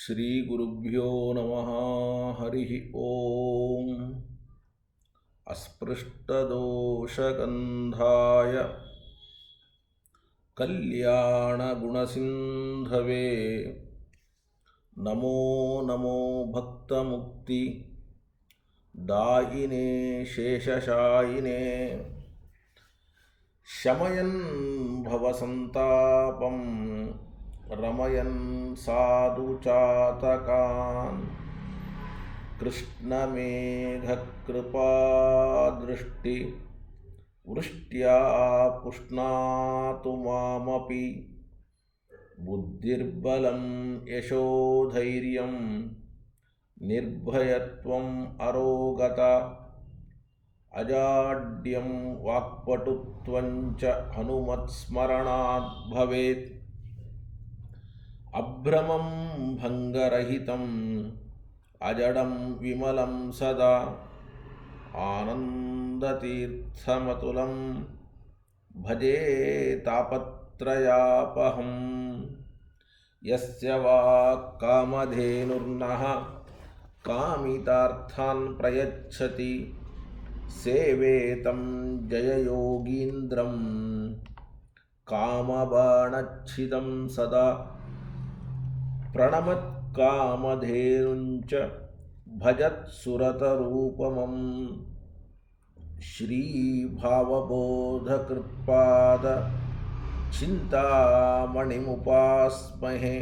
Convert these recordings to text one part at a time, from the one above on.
ಶ್ರೀ ಗುರುಭ್ಯೋ ನಮಃ. ಹರಿ ಓಂ. ಅಸ್ಪೃಷ್ಟದೋಷಗಂಧಾಯ ಕಲ್ಯಾಣಗುಣಸಿಂಧವೇ ನಮೋ ನಮೋ ಭಕ್ತಮುಕ್ತಿ ದಾಯಿನೇ ಶೇಷಶಾಯಿನೇ ಶಮಯನ್ ಭವಸಂತಾಪಂ ರಮಯನ್ ಸಾಧು ಚಾತಕಾನ್ ಕೃಷ್ಣಮೇಘಕೃಪಾದೃಷ್ಟಿ ವೃಷ್ಟ್ಯಾ ಪುಷ್ಣಾತು ಮಾಮಪಿ ಬುದ್ಧಿರ್ಬಲಂ ಯಶೋಧೈರ್ಯಂ ನಿರ್ಭಯತ್ವಂ ಅರೋಗತ ಅಜಾಡ್ಯಂ ವಾಕ್ಪಟುತ್ವಂಚ ಹನುಮತ್ಸ್ಮರಣಾತ್ ಭವೇತ್. ಅಭ್ರಮಂ ಭಂಗರಹಿತಂ ಅಜಡಂ ವಿಮಲಂ ಸದಾ ಆನಂದತೀರ್ಥಮತುಲಂ ಭಜೆ ತಾಪತ್ರಯಾಪಹಂ. ಯಸ್ಯ ವಾಕ್ ಕಾಮಧೇನುರ್ನಃ ಕಾಮಿತಾರ್ಥಾನ್ ಪ್ರಯಚ್ಛತಿ ಸೇವೇತಂ ಜಯಯೋಗೀಂದ್ರಂ ಕಾಮಬಾಣಚ್ಛಿದಂ ಸದಾ. ಪ್ರಣಮತ್ ಕಾಮಧೇನುಂಚ ಭಜತ್ ಸುರತರೂಪಮಂ ಶ್ರೀಭಾವಬೋಧಕೃತ್ಪಾದ ಚಿಂತಾಮಣಿಮುಪಾಸ್ಮಹೇ.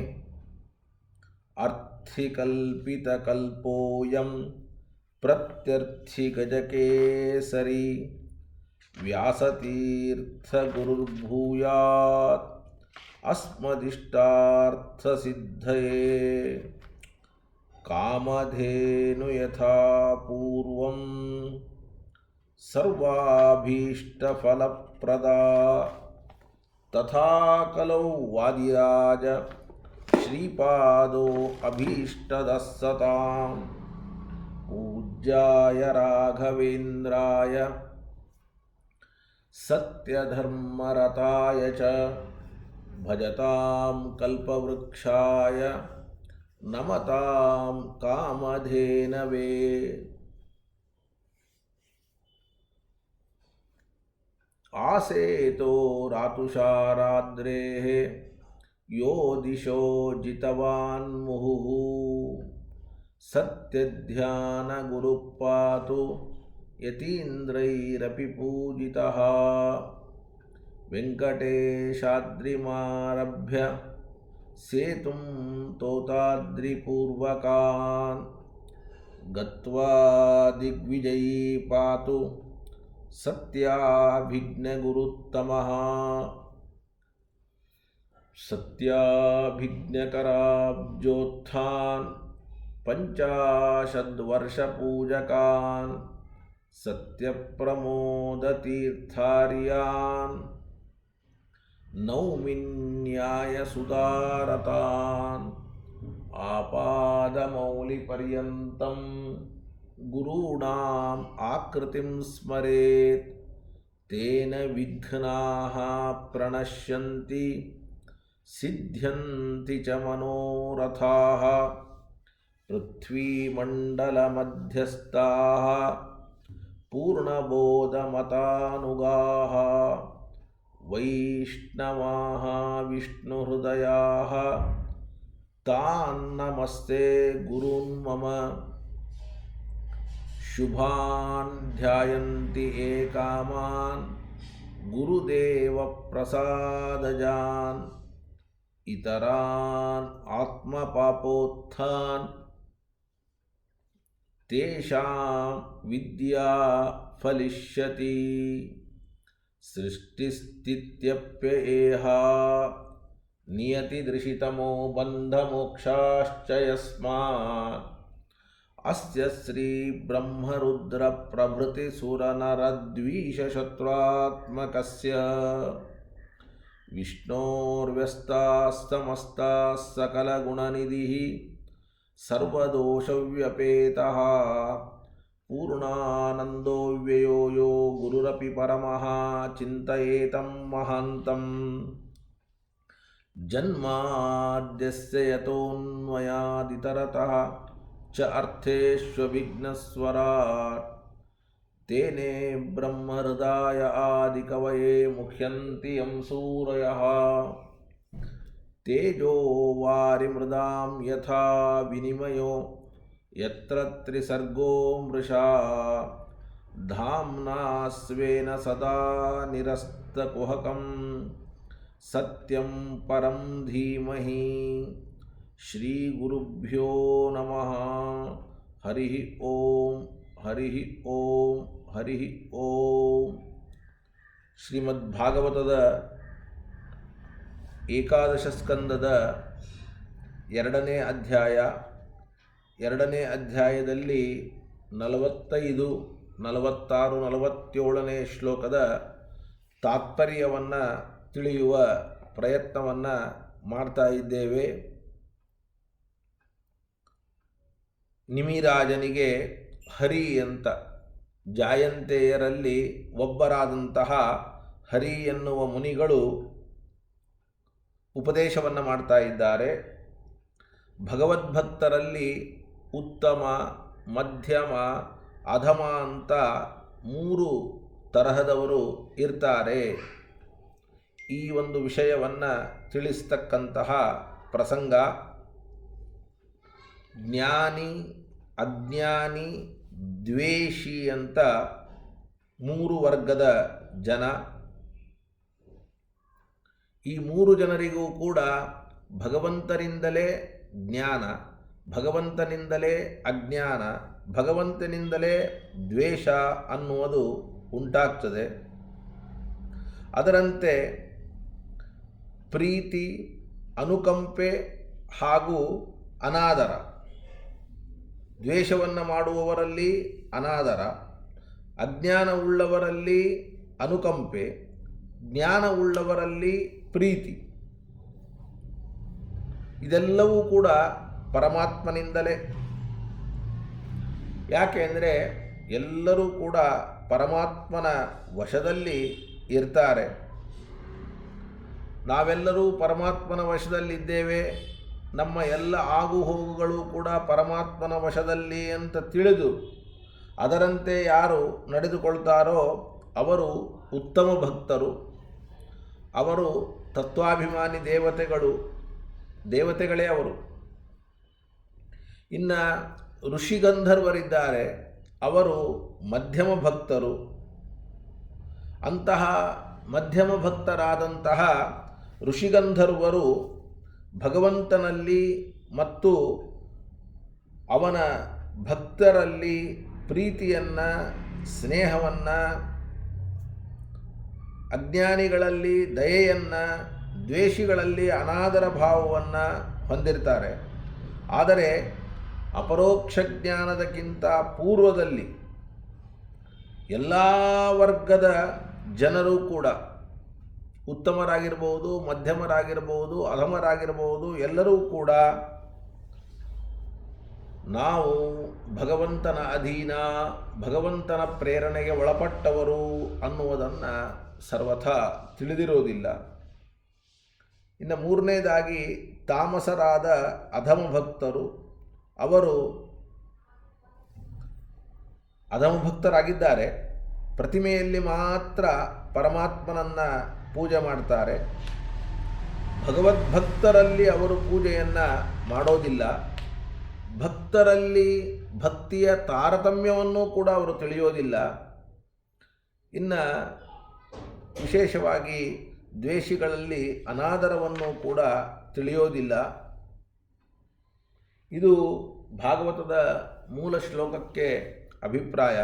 ಅರ್ಥಿಕಲ್ಪಿತಕಲ್ಪೋऽಯಂ ಪ್ರತ್ಯರ್ಥಿಗಜಕೇಸರಿ ವ್ಯಾಸತೀರ್ಥಗುರುರ್ಭೂಯಾತ್ ಅಸ್ಮದಿಷ್ಟಾರ್ಥಸಿದ್ಧಯೇ. ಕಾಮಧೇನು ಯಥಾ ಪೂರ್ವಂ ಸರ್ವಾಭೀಷ್ಟಫಲಪ್ರದಾ ತಥಾ ಕಲೌ ವಾದಿರಾಜ ಶ್ರೀಪಾದೋ ಅಭೀಷ್ಟದಃ ಸತಾಂ. ಪೂಜ್ಯಾಯ ರಾಘವೇಂದ್ರಾಯ ಸತ್ಯಧರ್ಮರತಾಯ ಚ ಭಜತಾಂ ಕಲ್ಪವೃಕ್ಷಾಯ ನಮತಾಂ ಕಾಮಧೇನವೇ. ಆಸೇತೋ ರಾತುಷಾರಾದ್ರೇಃ ಯೋ ದಿಶೋ ಜಿತವಾನ್ ಮುಹುಃ ಸತ್ಯಧ್ಯಾನಗುರುಪಾತು ಯತೀಂದ್ರೈರಪಿ ಪೂಜಿತಃ. ವೆಂಕಟೇಶಾದ್ರಿಮಾರಭ್ಯ ಸೇತುಂ ತೋತಾದ್ರಿಪೂರ್ವಕಾನ್ ಗತ್ವಾ ದಿಗ್ವಿಜಯೀ ಪಾತು ಸತ್ಯಾಭಿಜ್ಞಗುರುತ್ತಮಃ. ಸತ್ಯಾಭಿಜ್ಞಕರಾಬ್ಜೋತ್ಥಾನ್ ಪಂಚಾಶದ್ವರ್ಷಪೂಜಕಾನ್ ಸತ್ಯಪ್ರಮೋದತೀರ್ಥಾರ್ಯಾನ್ ನೌಮಿನ್ಯಾಯಸುಧಾರತಾನ್. ಆಪಾದಮೌಲಿಪರ್ಯಂತಂ ಗುರುಣಾಂ ಆಕೃತಿಂ ಸ್ಮರೇತ್ ತೇನ ವಿಘ್ನಾಃ ಪ್ರಣಶ್ಯಂತಿ ಸಿದ್ಧ್ಯಂತಿ ಚ ಮನೋರಥಾಃ. ಪೃಥ್ವೀಮಂಡಲಮಧ್ಯಸ್ಥಾಃ ಪೂರ್ಣಬೋಧಮತಾನುಗಾಃ ವೈಷ್ಣವಾಃ ವಿಷ್ಣುಹೃದಯಾಃ ತಾನ್ನಮಸ್ತೆ ಗುರುನ್ ಮಮ. ಶುಭಾನ್ ಧ್ಯಾಯಂತಿ ಯೇ ಕಾಮಾನ್ ಗುರುದೇವ ಪ್ರಸಾದಜಾನ್ ಇತರಾನ್ ಆತ್ಮಪಾಪೋತ್ಥಾನ್ ತೇಷಾಂ ವಿದ್ಯಾ ಫಲಿಷ್ಯತಿ. ಸೃಷ್ಟಿಸ್ಥಿತ್ಯಪ್ಯಯೇಹ ನಿಯತಿದೃಶಿತಮೋ ಬಂಧಮೋಕ್ಷಾಶ್ಚ ಯಸ್ಮಾತ್ ಅಸ್ಯ ಶ್ರೀ ಬ್ರಹ್ಮರುದ್ರ ಪ್ರಭೃತಿ ಸುರನರದ್ವೀಷಶತ್ರುತ್ಮಕಸ್ಯ ವಿಷ್ಣೋರ್ವ್ಯಸ್ತಾಸ್ತಮಸ್ತಾಃ ಸಕಲಗುಣನಿಧಿಃ ಸರ್ವದೋಷವ್ಯಪೇತಃ. ಪೂರ್ಣಾನಂದೋ ವ್ಯಯೋ ಯೋ ಗುರುರಪಿ ಪರಮಃ ಚಿಂತಯೇತಂ ಮಹಾಂತಂ. ಜನ್ಮಾದ್ಯಸ್ಯ ಯತೋನ್ಮಯಾದಿತರತಃ ಚ ಅರ್ಥೇಷ್ವವಿಘ್ನಸ್ವರಾಟ್ ತೇನೇ ಬ್ರಹ್ಮಹೃದಾಯ ಆದಿಕವಯೇ ಮುಹ್ಯಂತಿ ಯಂ ಸೂರಯಃ ತೇಜೋ ವಾರಿಮೃದಾಂ ಯಥಾ ವಿನಿಮಯೋ ಯತ್ರ ತ್ರಿಸರ್ಗೋ ಮೃಷಾ ಧಾಮ್ನಾ ಸ್ವೇನ ಸದಾ ನಿರಸ್ತಕುಹಕಂ ಸತ್ಯಂ ಪರಂ ಧೀಮಹಿ. ಶ್ರೀ ಗುರುಭ್ಯೋ ನಮಃ. ಹರಿ ಓಂ ಹರಿ ಓಂ ಹರಿ ಓಂ. ಶ್ರೀಮದ್ಭಾಗವತದ ಏಕಾದಶ ಸ್ಕಂದದ 2ನೇ ಅಧ್ಯಾಯ. 2ನೇ ಅಧ್ಯಾಯದಲ್ಲಿ 45, 46, 47ನೇ ಶ್ಲೋಕದ ತಾತ್ಪರ್ಯವನ್ನು ತಿಳಿಯುವ ಪ್ರಯತ್ನವನ್ನು ಮಾಡ್ತಾ ಇದ್ದೇವೆ. ನಿಮಿರಾಜನಿಗೆ ಹರಿ ಅಂತ ಜಾಯಂತೆಯರಲ್ಲಿ ಒಬ್ಬರಾದಂತಹ ಹರಿ ಎನ್ನುವ ಮುನಿಗಳು ಉಪದೇಶವನ್ನು ಮಾಡ್ತಾ ಇದ್ದಾರೆ. ಭಗವದ್ಭಕ್ತರಲ್ಲಿ ಉತ್ತಮ, ಮಧ್ಯಮ, ಅಧಮ ಅಂತ 3 ತರಹದವರು ಇರ್ತಾರೆ. ಈ ಒಂದು ವಿಷಯವನ್ನು ತಿಳಿಸ್ತಕ್ಕಂತಹ ಪ್ರಸಂಗ. ಜ್ಞಾನಿ, ಅಜ್ಞಾನಿ, ದ್ವೇಷಿ ಅಂತ 3 ವರ್ಗದ ಜನ. ಈ 3 ಜನರಿಗೂ ಕೂಡ ಭಗವಂತನಿಂದಲೇ ಜ್ಞಾನ, ಭಗವಂತನಿಂದಲೇ ಅಜ್ಞಾನ, ಭಗವಂತನಿಂದಲೇ ದ್ವೇಷ ಅನ್ನುವುದು ಉಂಟಾಗ್ತದೆ. ಅದರಂತೆ ಪ್ರೀತಿ, ಅನುಕಂಪೆ ಹಾಗೂ ಅನಾದರ. ದ್ವೇಷವನ್ನು ಮಾಡುವವರಲ್ಲಿ ಅನಾದರ, ಅಜ್ಞಾನವುಳ್ಳವರಲ್ಲಿ ಅನುಕಂಪೆ, ಜ್ಞಾನವುಳ್ಳವರಲ್ಲಿ ಪ್ರೀತಿ. ಇದೆಲ್ಲವೂ ಕೂಡ ಪರಮಾತ್ಮನಿಂದಲೇ. ಯಾಕೆ ಅಂದರೆ ಎಲ್ಲರೂ ಕೂಡ ಪರಮಾತ್ಮನ ವಶದಲ್ಲಿ ಇರ್ತಾರೆ. ನಾವೆಲ್ಲರೂ ಪರಮಾತ್ಮನ ವಶದಲ್ಲಿದ್ದೇವೆ, ನಮ್ಮ ಎಲ್ಲ ಆಗುಹೋಗುಗಳು ಕೂಡ ಪರಮಾತ್ಮನ ವಶದಲ್ಲಿ ಅಂತ ತಿಳಿದು ಅದರಂತೆ ಯಾರು ನಡೆದುಕೊಳ್ತಾರೋ ಅವರು ಉತ್ತಮ ಭಕ್ತರು, ಅವರು ತತ್ವಾಭಿಮಾನಿ ದೇವತೆಗಳೇ ಅವರು. ಇನ್ನು ಋಷಿಗಂಧರ್ವರಿದ್ದಾರೆ, ಅವರು ಮಧ್ಯಮ ಭಕ್ತರು. ಅಂತಹ ಮಧ್ಯಮ ಭಕ್ತರಾದಂತಹ ಋಷಿಗಂಧರ್ವರು ಭಗವಂತನಲ್ಲಿ ಮತ್ತು ಅವನ ಭಕ್ತರಲ್ಲಿ ಪ್ರೀತಿಯನ್ನು, ಸ್ನೇಹವನ್ನು, ಅಜ್ಞಾನಿಗಳಲ್ಲಿ ದಯೆಯನ್ನು, ದ್ವೇಷಿಗಳಲ್ಲಿ ಅನಾದರ ಭಾವವನ್ನು ಹೊಂದಿರ್ತಾರೆ. ಆದರೆ ಅಪರೋಕ್ಷ ಜ್ಞಾನದಕ್ಕಿಂತ ಪೂರ್ವದಲ್ಲಿ ಎಲ್ಲ ವರ್ಗದ ಜನರು ಕೂಡ ಉತ್ತಮರಾಗಿರ್ಬೋದು, ಮಧ್ಯಮರಾಗಿರ್ಬೋದು, ಅಧಮರಾಗಿರ್ಬೋದು, ಎಲ್ಲರೂ ಕೂಡ ನಾವು ಭಗವಂತನ ಅಧೀನ, ಭಗವಂತನ ಪ್ರೇರಣೆಗೆ ಒಳಪಟ್ಟವರು ಅನ್ನುವುದನ್ನು ಸರ್ವಥಾ ತಿಳಿದಿರೋದಿಲ್ಲ. ಇನ್ನು 3ನೇದಾಗಿ ತಾಮಸರಾದ ಅಧಮ ಭಕ್ತರು. ಅವರು ಅಧಮ ಭಕ್ತರಾಗಿದ್ದಾರೆ, ಪ್ರತಿಮೆಯಲ್ಲಿ ಮಾತ್ರ ಪರಮಾತ್ಮನನ್ನು ಪೂಜೆ ಮಾಡ್ತಾರೆ. ಭಗವದ್ಭಕ್ತರಲ್ಲಿ ಅವರು ಪೂಜೆಯನ್ನು ಮಾಡೋದಿಲ್ಲ. ಭಕ್ತರಲ್ಲಿ ಭಕ್ತಿಯ ತಾರತಮ್ಯವನ್ನು ಕೂಡ ಅವರು ತಿಳಿಯೋದಿಲ್ಲ. ಇನ್ನು ವಿಶೇಷವಾಗಿ ದ್ವೇಷಿಗಳಲ್ಲಿ ಅನಾದರವನ್ನು ಕೂಡ ತಿಳಿಯೋದಿಲ್ಲ. ಇದು ಭಾಗವತದ ಮೂಲ ಶ್ಲೋಕಕ್ಕೆ ಅಭಿಪ್ರಾಯ,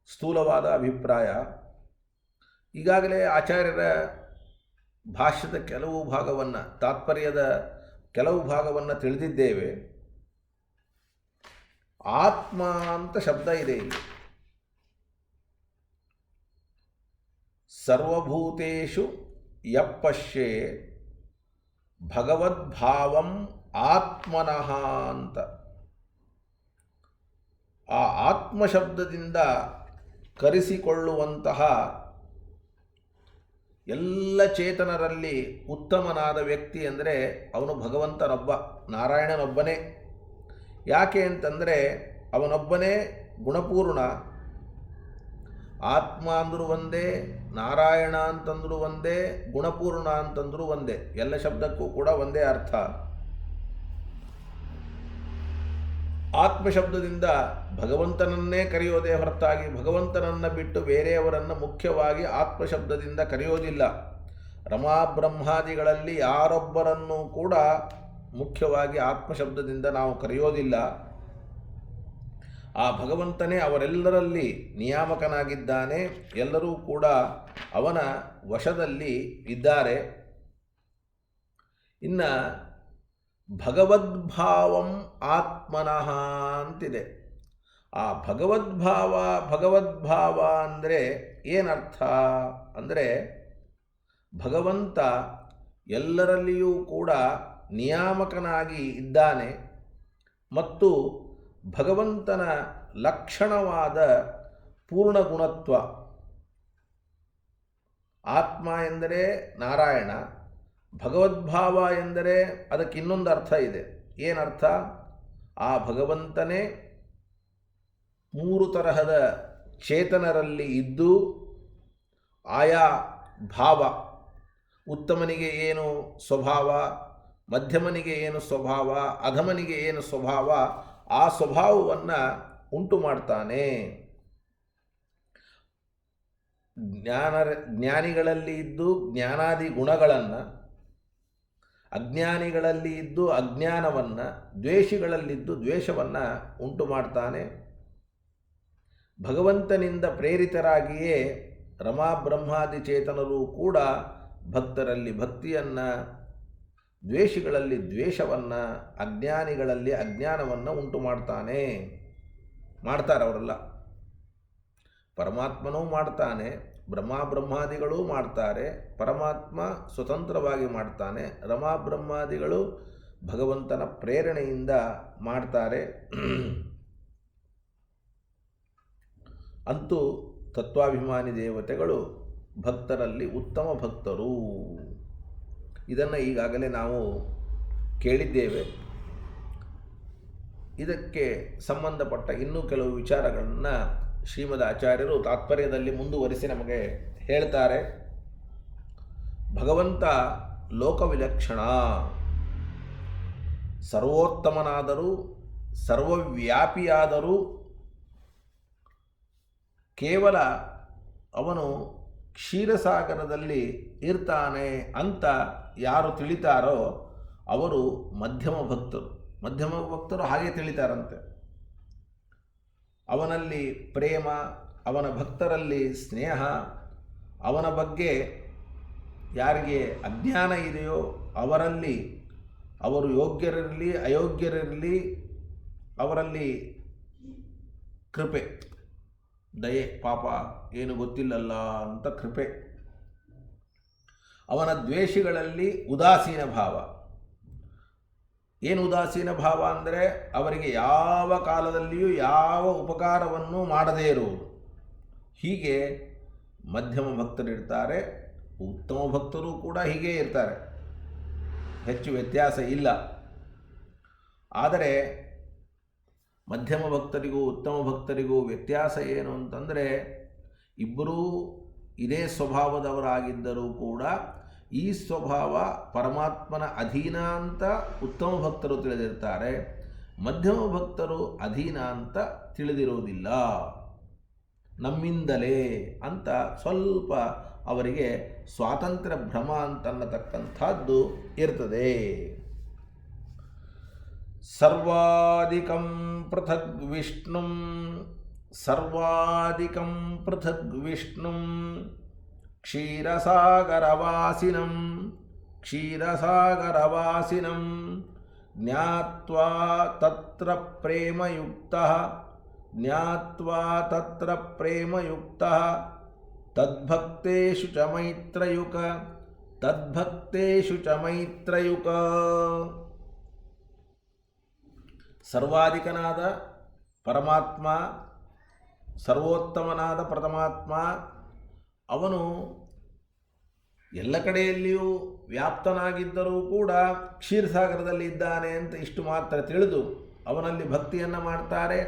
ಸ್ಥೂಲವಾದ ಅಭಿಪ್ರಾಯ. ಈಗಾಗಲೇ ಆಚಾರ್ಯರ ಭಾಷ್ಯದ ಕೆಲವು ಭಾಗವನ್ನು, ತಾತ್ಪರ್ಯದ ಕೆಲವು ಭಾಗವನ್ನು ತಿಳಿದಿದ್ದೇವೆ. ಆತ್ಮ ಅಂತ ಶಬ್ದ ಇದೆ ಇಲ್ಲಿ. ಸರ್ವಭೂತೇಷು ಯಪ್ಪಶ್ಯೇ ಭಗವದ್ಭಾವಂ ಆತ್ಮನಃ ಅಂತ. ಆ ಆತ್ಮಶಬ್ದದಿಂದ ಕರೆಸಿಕೊಳ್ಳುವಂತಹ ಎಲ್ಲ ಚೇತನರಲ್ಲಿ ಉತ್ತಮನಾದ ವ್ಯಕ್ತಿ ಅಂದರೆ ಅವನು ಭಗವಂತನೊಬ್ಬ, ನಾರಾಯಣನೊಬ್ಬನೇ. ಯಾಕೆ ಅಂತಂದರೆ ಅವನೊಬ್ಬನೇ ಗುಣಪೂರ್ಣ. ಆತ್ಮ ಅಂದರೂ ಒಂದೇ, ನಾರಾಯಣ ಅಂತಂದರೂ ಒಂದೇ, ಗುಣಪೂರ್ಣ ಅಂತಂದರೂ ಒಂದೇ. ಎಲ್ಲ ಶಬ್ದಕ್ಕೂ ಕೂಡ ಒಂದೇ ಅರ್ಥ. ಆತ್ಮಶಬ್ದದಿಂದ ಭಗವಂತನನ್ನೇ ಕರೆಯೋದೇ ಹೊರತಾಗಿ ಭಗವಂತನನ್ನು ಬಿಟ್ಟು ಬೇರೆಯವರನ್ನು ಮುಖ್ಯವಾಗಿ ಆತ್ಮಶಬ್ದದಿಂದ ಕರೆಯೋದಿಲ್ಲ. ರಮಾ ಬ್ರಹ್ಮಾದಿಗಳಲ್ಲಿ ಯಾರೊಬ್ಬರನ್ನೂ ಕೂಡ ಮುಖ್ಯವಾಗಿ ಆತ್ಮಶಬ್ದದಿಂದ ನಾವು ಕರೆಯೋದಿಲ್ಲ. ಆ ಭಗವಂತನೇ ಅವರೆಲ್ಲರಲ್ಲಿ ನಿಯಾಮಕನಾಗಿದ್ದಾನೆ. ಎಲ್ಲರೂ ಕೂಡ ಅವನ ವಶದಲ್ಲಿ ಇದ್ದಾರೆ. ಇನ್ನು ಭಗವದ್ಭಾವಂ ಆತ್ಮನಃ ಅಂತಿದೆ. ಆ ಭಗವದ್ಭಾವ ಅಂದರೆ ಏನರ್ಥ ಅಂದರೆ ಭಗವಂತ ಎಲ್ಲರಲ್ಲಿಯೂ ಕೂಡ ನಿಯಾಮಕನಾಗಿ ಇದ್ದಾನೆ ಮತ್ತು ಭಗವಂತನ ಲಕ್ಷಣವಾದ ಪೂರ್ಣಗುಣತ್ವ. ಆತ್ಮ ಎಂದರೆ ನಾರಾಯಣ, ಭಗವದ್ಭಾವ ಎಂದರೆ ಅದಕ್ಕೆ ಇನ್ನೊಂದು ಅರ್ಥ ಇದೆ. ಏನರ್ಥ? ಆ ಭಗವಂತನೇ ಮೂರು ತರಹದ ಚೇತನರಲ್ಲಿ ಇದ್ದು ಆಯಾ ಭಾವ, ಉತ್ತಮನಿಗೆ ಏನು ಸ್ವಭಾವ, ಮಧ್ಯಮನಿಗೆ ಏನು ಸ್ವಭಾವ, ಅಧಮನಿಗೆ ಏನು ಸ್ವಭಾವ, ಆ ಸ್ವಭಾವವನ್ನು ಉಂಟು ಮಾಡ್ತಾನೆ. ಜ್ಞಾನಿಗಳಲ್ಲಿ ಇದ್ದು ಜ್ಞಾನಾದಿ ಗುಣಗಳನ್ನು, ಅಜ್ಞಾನಿಗಳಲ್ಲಿ ಇದ್ದು ಅಜ್ಞಾನವನ್ನು, ದ್ವೇಷಿಗಳಲ್ಲಿದ್ದು ದ್ವೇಷವನ್ನು ಉಂಟು ಮಾಡ್ತಾನೆ. ಭಗವಂತನಿಂದ ಪ್ರೇರಿತರಾಗಿಯೇ ರಮಾ ಬ್ರಹ್ಮಾದಿ ಚೇತನರು ಕೂಡ ಭಕ್ತರಲ್ಲಿ ಭಕ್ತಿಯನ್ನು, ದ್ವೇಷಿಗಳಲ್ಲಿ ದ್ವೇಷವನ್ನು, ಅಜ್ಞಾನಿಗಳಲ್ಲಿ ಅಜ್ಞಾನವನ್ನು ಉಂಟು ಮಾಡ್ತಾರೆ ಅವರೆಲ್ಲ. ಪರಮಾತ್ಮನೂ ಮಾಡ್ತಾನೆ, ಬ್ರಹ್ಮಾದಿಗಳೂ ಮಾಡ್ತಾರೆ. ಪರಮಾತ್ಮ ಸ್ವತಂತ್ರವಾಗಿ ಮಾಡ್ತಾನೆ, ರಮಾ ಬ್ರಹ್ಮಾದಿಗಳು ಭಗವಂತನ ಪ್ರೇರಣೆಯಿಂದ ಮಾಡ್ತಾರೆ. ಅಂತೂ ತತ್ವಾಭಿಮಾನಿ ದೇವತೆಗಳು ಭಕ್ತರಲ್ಲಿ ಉತ್ತಮ ಭಕ್ತರು. ಇದನ್ನು ಈಗಾಗಲೇ ನಾವು ಕೇಳಿದ್ದೇವೆ. ಇದಕ್ಕೆ ಸಂಬಂಧಪಟ್ಟ ಇನ್ನೂ ಕೆಲವು ವಿಚಾರಗಳನ್ನು ಶ್ರೀಮದ್ ಆಚಾರ್ಯರು ತಾತ್ಪರ್ಯದಲ್ಲಿ ಮುಂದುವರಿಸಿ ನಮಗೆ ಹೇಳ್ತಾರೆ. ಭಗವಂತ ಲೋಕವಿಲಕ್ಷಣ, ಸರ್ವೋತ್ತಮನಾದರೂ ಸರ್ವವ್ಯಾಪಿಯಾದರೂ ಕೇವಲ ಅವನು ಕ್ಷೀರಸಾಗರದಲ್ಲಿ ಇರ್ತಾನೆ ಅಂತ ಯಾರು ತಿಳಿತಾರೋ ಅವರು ಮಧ್ಯಮ ಭಕ್ತರು ಹಾಗೆ ತಿಳಿತಾರಂತೆ. ಅವನಲ್ಲಿ ಪ್ರೇಮ, ಅವನ ಭಕ್ತರಲ್ಲಿ ಸ್ನೇಹ, ಅವನ ಬಗ್ಗೆ ಯಾರಿಗೆ ಅಜ್ಞಾನ ಇದೆಯೋ ಅವರಲ್ಲಿ, ಅವರು ಯೋಗ್ಯರಿರಲಿ ಅಯೋಗ್ಯರಿರಲಿ, ಅವರಲ್ಲಿ ಕೃಪೆ, ದಯೆ, ಪಾಪ ಏನು ಗೊತ್ತಿಲ್ಲಲ್ಲ ಅಂತ ಕೃಪೆ. ಅವನ ದ್ವೇಷಿಗಳಲ್ಲಿ ಉದಾಸೀನ ಭಾವ. ಏನು ಉದಾಸೀನ ಭಾವ ಅಂದರೆ ಅವರಿಗೆ ಯಾವ ಕಾಲದಲ್ಲಿಯೂ ಯಾವ ಉಪಕಾರವನ್ನು ಮಾಡದೇ ಇರುವುದು. ಹೀಗೆ ಮಧ್ಯಮ ಭಕ್ತರಿರ್ತಾರೆ, ಉತ್ತಮ ಭಕ್ತರು ಕೂಡ ಹೀಗೆ ಇರ್ತಾರೆ, ಹೆಚ್ಚು ವ್ಯತ್ಯಾಸ ಇಲ್ಲ. ಆದರೆ ಮಧ್ಯಮ ಭಕ್ತರಿಗೂ ಉತ್ತಮ ಭಕ್ತರಿಗೂ ವ್ಯತ್ಯಾಸ ಏನು ಅಂತಂದರೆ ಇಬ್ಬರೂ ಇದೇ ಸ್ವಭಾವದವರಾಗಿದ್ದರೂ ಕೂಡ ಈ ಸ್ವಭಾವ ಪರಮಾತ್ಮನ ಅಧೀನ ಅಂತ ಉತ್ತಮ ಭಕ್ತರು ತಿಳಿದಿರ್ತಾರೆ, ಮಧ್ಯಮ ಭಕ್ತರು ಅಧೀನ ಅಂತ ತಿಳಿದಿರುವುದಿಲ್ಲ. ನಮ್ಮಿಂದಲೇ ಅಂತ ಸ್ವಲ್ಪ ಅವರಿಗೆ ಸ್ವಾತಂತ್ರ್ಯ ಭ್ರಮ ಅಂತನ್ನತಕ್ಕಂಥದ್ದು ಇರ್ತದೆ. ಸರ್ವಾದಿಕಂ ಪೃಥಗ್ ವಿಷ್ಣುಂ ಕ್ಷೀರಸಾಗರವಾಸಿನಂ ಜ್ಞಾತ್ವಾ ತತ್ರ ಪ್ರೇಮಯುಕ್ತಃ ತದ್ಭಕ್ತೇಷು ಚ ಮೈತ್ರಯುಕ. ಸರ್ವಾಧಿಕನಾದ ಪರಮಾತ್ಮ, ಸರ್ವೋತ್ತಮನಾದ ಪರಮಾತ್ಮ, ಅವನು ಎಲ್ಲ ಕಡೆಯಲ್ಲಿಯೂ ವ್ಯಾಪ್ತನಾಗಿದ್ದರೂ ಕೂಡ ಕ್ಷೀರಸಾಗರದಲ್ಲಿ ಇದ್ದಾನೆ ಅಂತ ಇಷ್ಟು ಮಾತ್ರ ತಿಳಿದು ಅವನಲ್ಲಿ ಭಕ್ತಿಯನ್ನು ಮಾಡ್ತಾರೆ.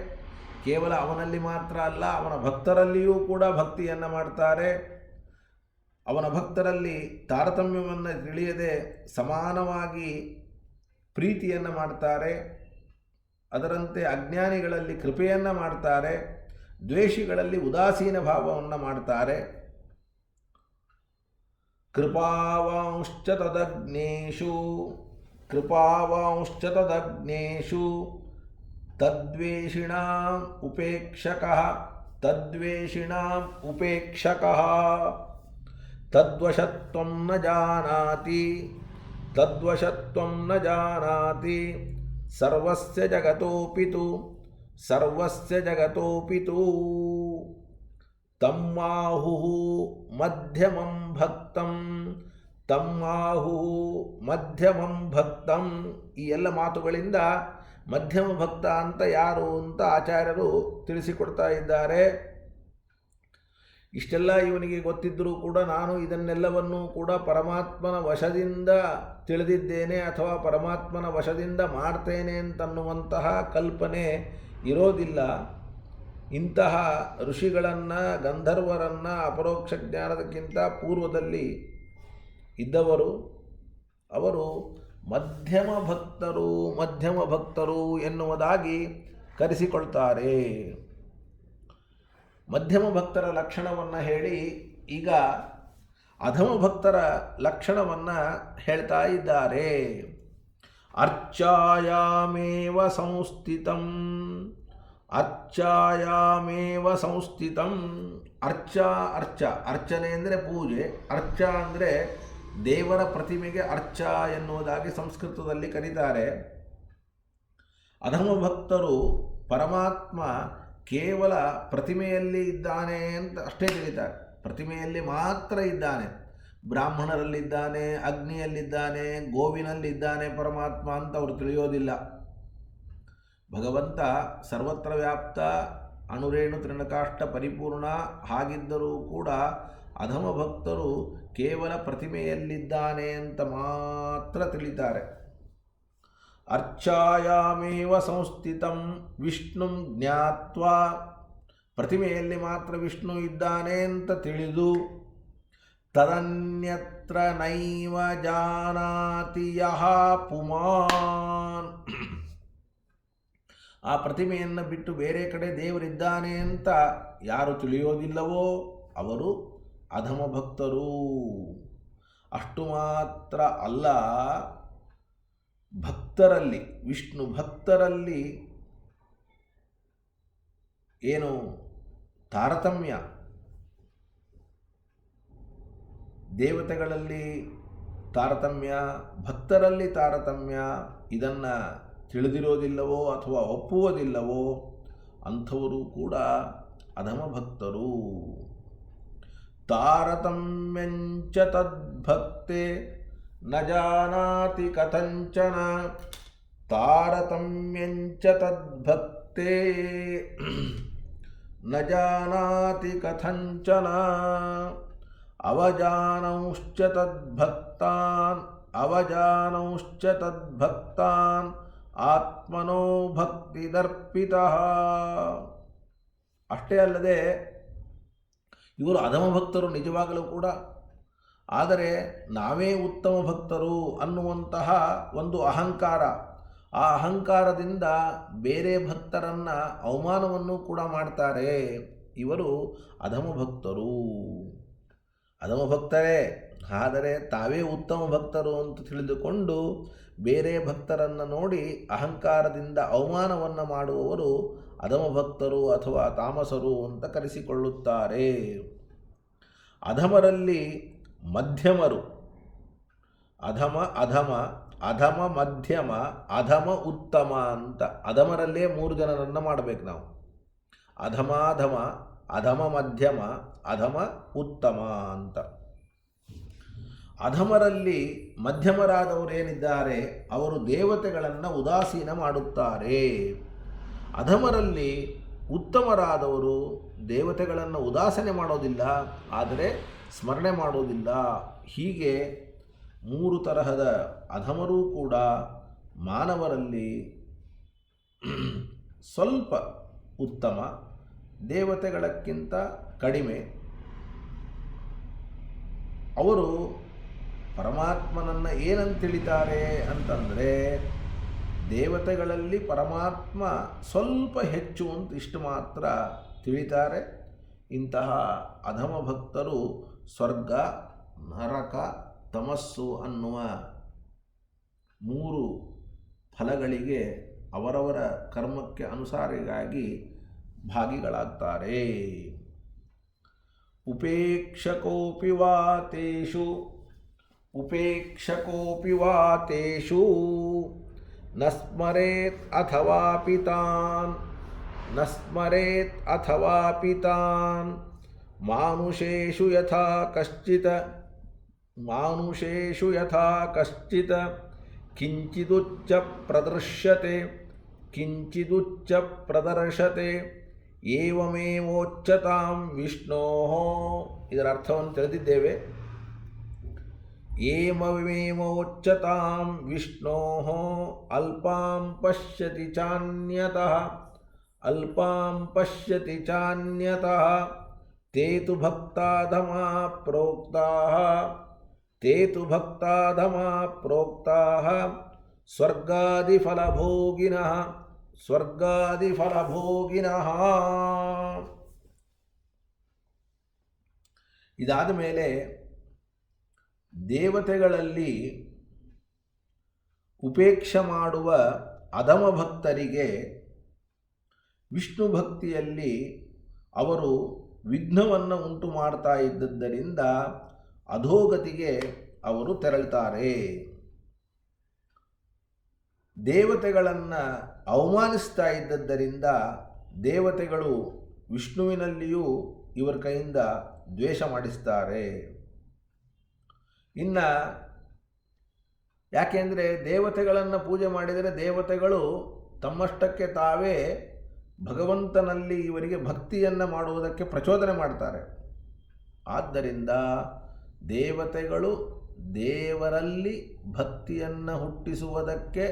ಕೇವಲ ಅವನಲ್ಲಿ ಮಾತ್ರ ಅಲ್ಲ, ಅವನ ಭಕ್ತರಲ್ಲಿಯೂ ಕೂಡ ಭಕ್ತಿಯನ್ನು ಮಾಡ್ತಾರೆ. ಅವನ ಭಕ್ತರಲ್ಲಿ ತಾರತಮ್ಯವನ್ನು ತಿಳಿಯದೆ ಸಮಾನವಾಗಿ ಪ್ರೀತಿಯನ್ನು ಮಾಡ್ತಾರೆ. ಅದರಂತೆ ಅಜ್ಞಾನಿಗಳಲ್ಲಿ ಕೃಪೆಯನ್ನು ಮಾಡ್ತಾರೆ, ದ್ವೇಷಿಗಳಲ್ಲಿ ಉದಾಸೀನ ಭಾವವನ್ನು ಮಾಡ್ತಾರೆ. ಕೃಪಾವಾಂಶ್ಚ ತದಗ್ನೇಷು ತದ್ವೇಷಿಣಾಂ ಉಪೇಕ್ಷಕಃ ತದ್ವಶತ್ವಂ ನ ಜಾನಾತಿ ಸರ್ವಸ್ಯ ಜಗತೋಪಿತು ತಮ್ಮಾಹುಃ ಮಧ್ಯಮಂ ಭಕ್ತಂ. ಈ ಎಲ್ಲ ಮಾತುಗಳಿಂದ ಮಧ್ಯಮ ಭಕ್ತ ಅಂತ ಯಾರು ಅಂತ ಆಚಾರ್ಯರು ತಿಳಿಸಿಕೊಡ್ತಾ ಇದ್ದಾರೆ. ಇಷ್ಟೆಲ್ಲ ಇವನಿಗೆ ಗೊತ್ತಿದ್ದರೂ ಕೂಡ ನಾನು ಇದನ್ನೆಲ್ಲವನ್ನೂ ಕೂಡ ಪರಮಾತ್ಮನ ವಶದಿಂದ ತಿಳಿದಿದ್ದೇನೆ ಅಥವಾ ಪರಮಾತ್ಮನ ವಶದಿಂದ ಮಾಡ್ತೇನೆ ಅಂತನ್ನುವಂತಹ ಕಲ್ಪನೆ ಇರೋದಿಲ್ಲ. ಇಂತಹ ಋಷಿಗಳನ್ನು, ಗಂಧರ್ವರನ್ನು ಅಪರೋಕ್ಷ ಜ್ಞಾನದಕ್ಕಿಂತ ಪೂರ್ವದಲ್ಲಿ ಇದ್ದವರು ಅವರು ಮಧ್ಯಮ ಭಕ್ತರು ಎನ್ನುವುದಾಗಿ ಕರೆಸಿಕೊಳ್ತಾರೆ. ಮಧ್ಯಮ ಭಕ್ತರ ಲಕ್ಷಣವನ್ನು ಹೇಳಿ ಈಗ ಅಧಮ ಭಕ್ತರ ಲಕ್ಷಣವನ್ನು ಹೇಳ್ತಾ ಇದ್ದಾರೆ. ಅರ್ಚಾಯಾಮೇವ ಸಂಸ್ಥಿತಂ. ಅರ್ಚನೆ ಅಂದರೆ ಪೂಜೆ. ಅರ್ಚ ಅಂದರೆ ದೇವರ ಪ್ರತಿಮೆಗೆ ಅರ್ಚ ಎನ್ನುವುದಾಗಿ ಸಂಸ್ಕೃತದಲ್ಲಿ ಕರೀತಾರೆ. ಅಧಮ ಭಕ್ತರು ಪರಮಾತ್ಮ ಕೇವಲ ಪ್ರತಿಮೆಯಲ್ಲಿ ಇದ್ದಾನೆ ಅಂತ ಅಷ್ಟೇ ತಿಳಿತಾರೆ. ಪ್ರತಿಮೆಯಲ್ಲಿ ಮಾತ್ರ ಇದ್ದಾನೆ, ಬ್ರಾಹ್ಮಣರಲ್ಲಿದ್ದಾನೆ, ಅಗ್ನಿಯಲ್ಲಿದ್ದಾನೆ, ಗೋವಿನಲ್ಲಿದ್ದಾನೆ ಪರಮಾತ್ಮ ಅಂತ ಅವರು ತಿಳಿಯೋದಿಲ್ಲ. ಭಗವಂತ ಸರ್ವತ್ರ ವ್ಯಾಪ್ತ, ಅಣುರೇಣು ತೃಣಕಾಷ್ಟ ಪರಿಪೂರ್ಣ. ಹಾಗಿದ್ದರೂ ಕೂಡ ಅಧಮ ಭಕ್ತರು ಕೇವಲ ಪ್ರತಿಮೆಯಲ್ಲಿದ್ದಾನೆ ಅಂತ ಮಾತ್ರ ತಿಳಿತಾರೆ. ಅರ್ಚಾಯಾಮೇವ ಸಂಸ್ಥಿತಂ ವಿಷ್ಣುಂ ಜ್ಞಾತ್ವಾ. ಪ್ರತಿಮೆಯಲ್ಲಿ ಮಾತ್ರ ವಿಷ್ಣು ಇದ್ದಾನೆ ಅಂತ ತಿಳಿದು ತದನ್ಯತ್ರ ನೈವ ಜಾನಾತಿ ಯಃ ಪುಮಾನ್. ಆ ಪ್ರತಿಮೆಯನ್ನು ಬಿಟ್ಟು ಬೇರೆ ಕಡೆ ದೇವರಿದ್ದಾನೆ ಅಂತ ಯಾರು ತಿಳಿಯೋದಿಲ್ಲವೋ ಅವರು ಅಧಮ ಭಕ್ತರು. ಅಷ್ಟು ಮಾತ್ರ ಅಲ್ಲ, ಭಕ್ತರಲ್ಲಿ, ವಿಷ್ಣು ಭಕ್ತರಲ್ಲಿ ಏನು ತಾರತಮ್ಯ, ದೇವತೆಗಳಲ್ಲಿ ತಾರತಮ್ಯ, ಭಕ್ತರಲ್ಲಿ ತಾರತಮ್ಯ, ಇದನ್ನು ತಿಳಿದಿರೋದಿಲ್ಲವೋ ಅಥವಾ ಒಪ್ಪುವುದಿಲ್ಲವೋ ಅಂಥವರು ಕೂಡ ಅಧಮ ಭಕ್ತರು. ತಾರತಮ್ಯಂಚ ತದ್ಭಕ್ತೆ ನ ಜಾನಾತಿ ಕಥಂಚನ. ತಾರತಮ್ಯಂಚ ತದ್ಭಕ್ತೆ ನ ಜಾನಾತಿ ಕಥಂಚನ. ಅವಜಾನಂಶ್ಚ ತದ್ಭಕ್ತಾನ್ ಆತ್ಮನೋ ಭಕ್ತಿದರ್ಪಿತಃ. ಅಷ್ಟೇ ಅಲ್ಲದೆ ಇವರು ಅಧಮ ಭಕ್ತರು ನಿಜವಾಗಲೂ ಕೂಡ. ಆದರೆ ನಾವೇ ಉತ್ತಮ ಭಕ್ತರು ಅನ್ನುವಂತಹ ಒಂದು ಅಹಂಕಾರ, ಆ ಅಹಂಕಾರದಿಂದ ಬೇರೆ ಭಕ್ತರನ್ನು ಅವಮಾನವನ್ನು ಕೂಡ ಮಾಡ್ತಾರೆ. ಇವರು ಅಧಮ ಭಕ್ತರು. ಅಧಮ ಭಕ್ತರೇ, ಆದರೆ ತಾವೇ ಉತ್ತಮ ಭಕ್ತರು ಅಂತ ತಿಳಿದುಕೊಂಡು ಬೇರೆ ಭಕ್ತರನ್ನು ನೋಡಿ ಅಹಂಕಾರದಿಂದ ಅವಮಾನವನ್ನು ಮಾಡುವವರು ಅಧಮ ಭಕ್ತರು ಅಥವಾ ತಾಮಸರು ಅಂತ ಕರೆಸಿಕೊಳ್ಳುತ್ತಾರೆ. ಅಧಮರಲ್ಲಿ ಮಧ್ಯಮರು, ಅಧಮ ಮಧ್ಯಮ, ಅಧಮ ಉತ್ತಮ ಅಂತ ಅಧಮರಲ್ಲೇ 3 ಜನರನ್ನು ಮಾಡಬೇಕು ನಾವು. ಅಧಮ ಮಧ್ಯಮ, ಅಧಮ ಉತ್ತಮ ಅಂತ. ಅಧಮರಲ್ಲಿ ಮಧ್ಯಮರಾದವರೇನಿದ್ದಾರೆ ಅವರು ದೇವತೆಗಳನ್ನು ಉದಾಸೀನ ಮಾಡುತ್ತಾರೆ. ಅಧಮರಲ್ಲಿ ಉತ್ತಮರಾದವರು ದೇವತೆಗಳನ್ನು ಉದಾಸನೆ ಮಾಡೋದಿಲ್ಲ, ಆದರೆ ಸ್ಮರಣೆ ಮಾಡೋದಿಲ್ಲ. ಹೀಗೆ 3 ತರಹದ ಅಧಮರೂ ಕೂಡ ಮಾನವರಲ್ಲಿ ಸ್ವಲ್ಪ ಉತ್ತಮ, ದೇವತೆಗಳಕ್ಕಿಂತ ಕಡಿಮೆ. ಅವರು ಪರಮಾತ್ಮನನ್ನು ಏನಂತ ತಿಳಿತಾರೆ ಅಂತಂದರೆ, ದೇವತೆಗಳಲ್ಲಿ ಪರಮಾತ್ಮ ಸ್ವಲ್ಪ ಹೆಚ್ಚು ಅಂತ ಇಷ್ಟು ಮಾತ್ರ ತಿಳಿತಾರೆ. ಇಂತಹ ಅಧಮ ಭಕ್ತರು ಸ್ವರ್ಗ, ನರಕ, ತಮಸ್ಸು ಅನ್ನುವ 3 ಫಲಗಳಿಗೆ ಅವರವರ ಕರ್ಮಕ್ಕೆ ಅನುಸಾರಿಗಾಗಿ ಭಾಗಿಗಳಾಗ್ತಾರೆ. ಉಪೇಕ್ಷಕೋಪಿ ವಾತೇಷು ನ ಸ್ಮರೇತ್ ಅಥವಾಪಿ ತಾನ್ ಮಾನುಷೇಷು ಯಥಾ ಕಶ್ಚಿತ್ ಕಿಂಚಿದುಚ್ಚ ಪ್ರದರ್ಶತೆ ಏವಮೇವೋಚ್ಯತಾಂ ವಿಷ್ಣೋಃ. ಇದರ ಅರ್ಥವನ್ನು ತಿಳಿದಿದ್ದೇವೆ. ಏವಮೇವೋಚ್ಯತಾಂ ವಿಷ್ಣೋಃ ಅಲ್ಪಾಂ ಪಶ್ಯತಿ ಚಾನ್ಯತಃ ತೇ ತು ಭಕ್ತಾಧಮಾ ಪ್ರೋಕ್ತಾಃ ಸ್ವರ್ಗಾದಿಫಲಭೋಗಿನಃ. ಇದಾದ ಮೇಲೆ ದೇವತೆಗಳಲ್ಲಿ ಉಪೇಕ್ಷೆ ಮಾಡುವ ಅಧಮ ಭಕ್ತರಿಗೆ ವಿಷ್ಣು ಭಕ್ತಿಯಲ್ಲಿ ಅವರು ವಿಘ್ನವನ್ನು ಉಂಟು ಮಾಡ್ತಾ ಇದ್ದದ್ದರಿಂದ ಅಧೋಗತಿಗೆ ಅವರು ತೆರಳುತ್ತಾರೆ. ದೇವತೆಗಳನ್ನು ಅವಮಾನಿಸ್ತಾ ಇದ್ದದ್ದರಿಂದ ದೇವತೆಗಳು ವಿಷ್ಣುವಿನಲ್ಲಿಯೂ ಇವರ ಕೈಯಿಂದ ದ್ವೇಷ ಮಾಡಿಸ್ತಾರೆ. ಇನ್ನು ಯಾಕೆಂದರೆ ದೇವತೆಗಳನ್ನು ಪೂಜೆ ಮಾಡಿದರೆ ದೇವತೆಗಳು ತಮ್ಮಷ್ಟಕ್ಕೆ ತಾವೇ ಭಗವಂತನಲ್ಲಿ ಇವರಿಗೆ ಭಕ್ತಿಯನ್ನು ಮಾಡುವುದಕ್ಕೆ ಪ್ರಚೋದನೆ ಮಾಡ್ತಾರೆ. ಆದ್ದರಿಂದ ದೇವತೆಗಳು ದೇವರಲ್ಲಿ ಭಕ್ತಿಯನ್ನು ಹುಟ್ಟಿಸುವುದಕ್ಕೆ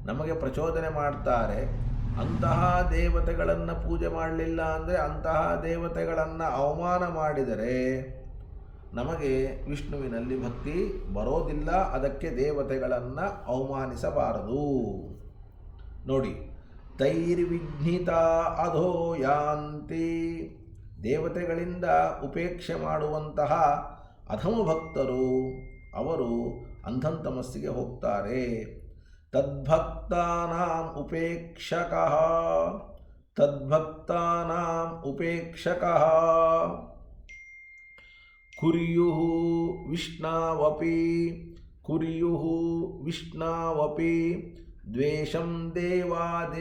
ನಮಗೆ ಪ್ರಚೋದನೆ ಮಾಡ್ತಾರೆ. ಅಂತಹ ದೇವತೆಗಳನ್ನು ಪೂಜೆ ಮಾಡಲಿಲ್ಲ ಅಂದರೆ, ಅಂತಹ ದೇವತೆಗಳನ್ನು ಅವಮಾನ ಮಾಡಿದರೆ ನಮಗೆ ವಿಷ್ಣುವಿನಲ್ಲಿ ಭಕ್ತಿ ಬರೋದಿಲ್ಲ. ಅದಕ್ಕೆ ದೇವತೆಗಳನ್ನು ಅವಮಾನಿಸಬಾರದು. ನೋಡಿ, ತೈರ್ವಿಘ್ನಿತ ಅಧೋ ಯಾಂತಿ. ದೇವತೆಗಳಿಂದ ಉಪೇಕ್ಷೆ ಮಾಡುವಂತಹ ಅಧಮ ಭಕ್ತರು ಅವರು ಅಂಧಂತಮಸ್ಸಿಗೆ ಹೋಗ್ತಾರೆ. ತದ್ಭಕ್ತಾನಾಂ ಉಪೇಕ್ಷಕಃ ಕುರ್ಯುಃ ವಿಷ್ಣಾವಪಿ ದ್ವೇಷಂ ದೇವಾದೇವಾವಮಾನಿನಃ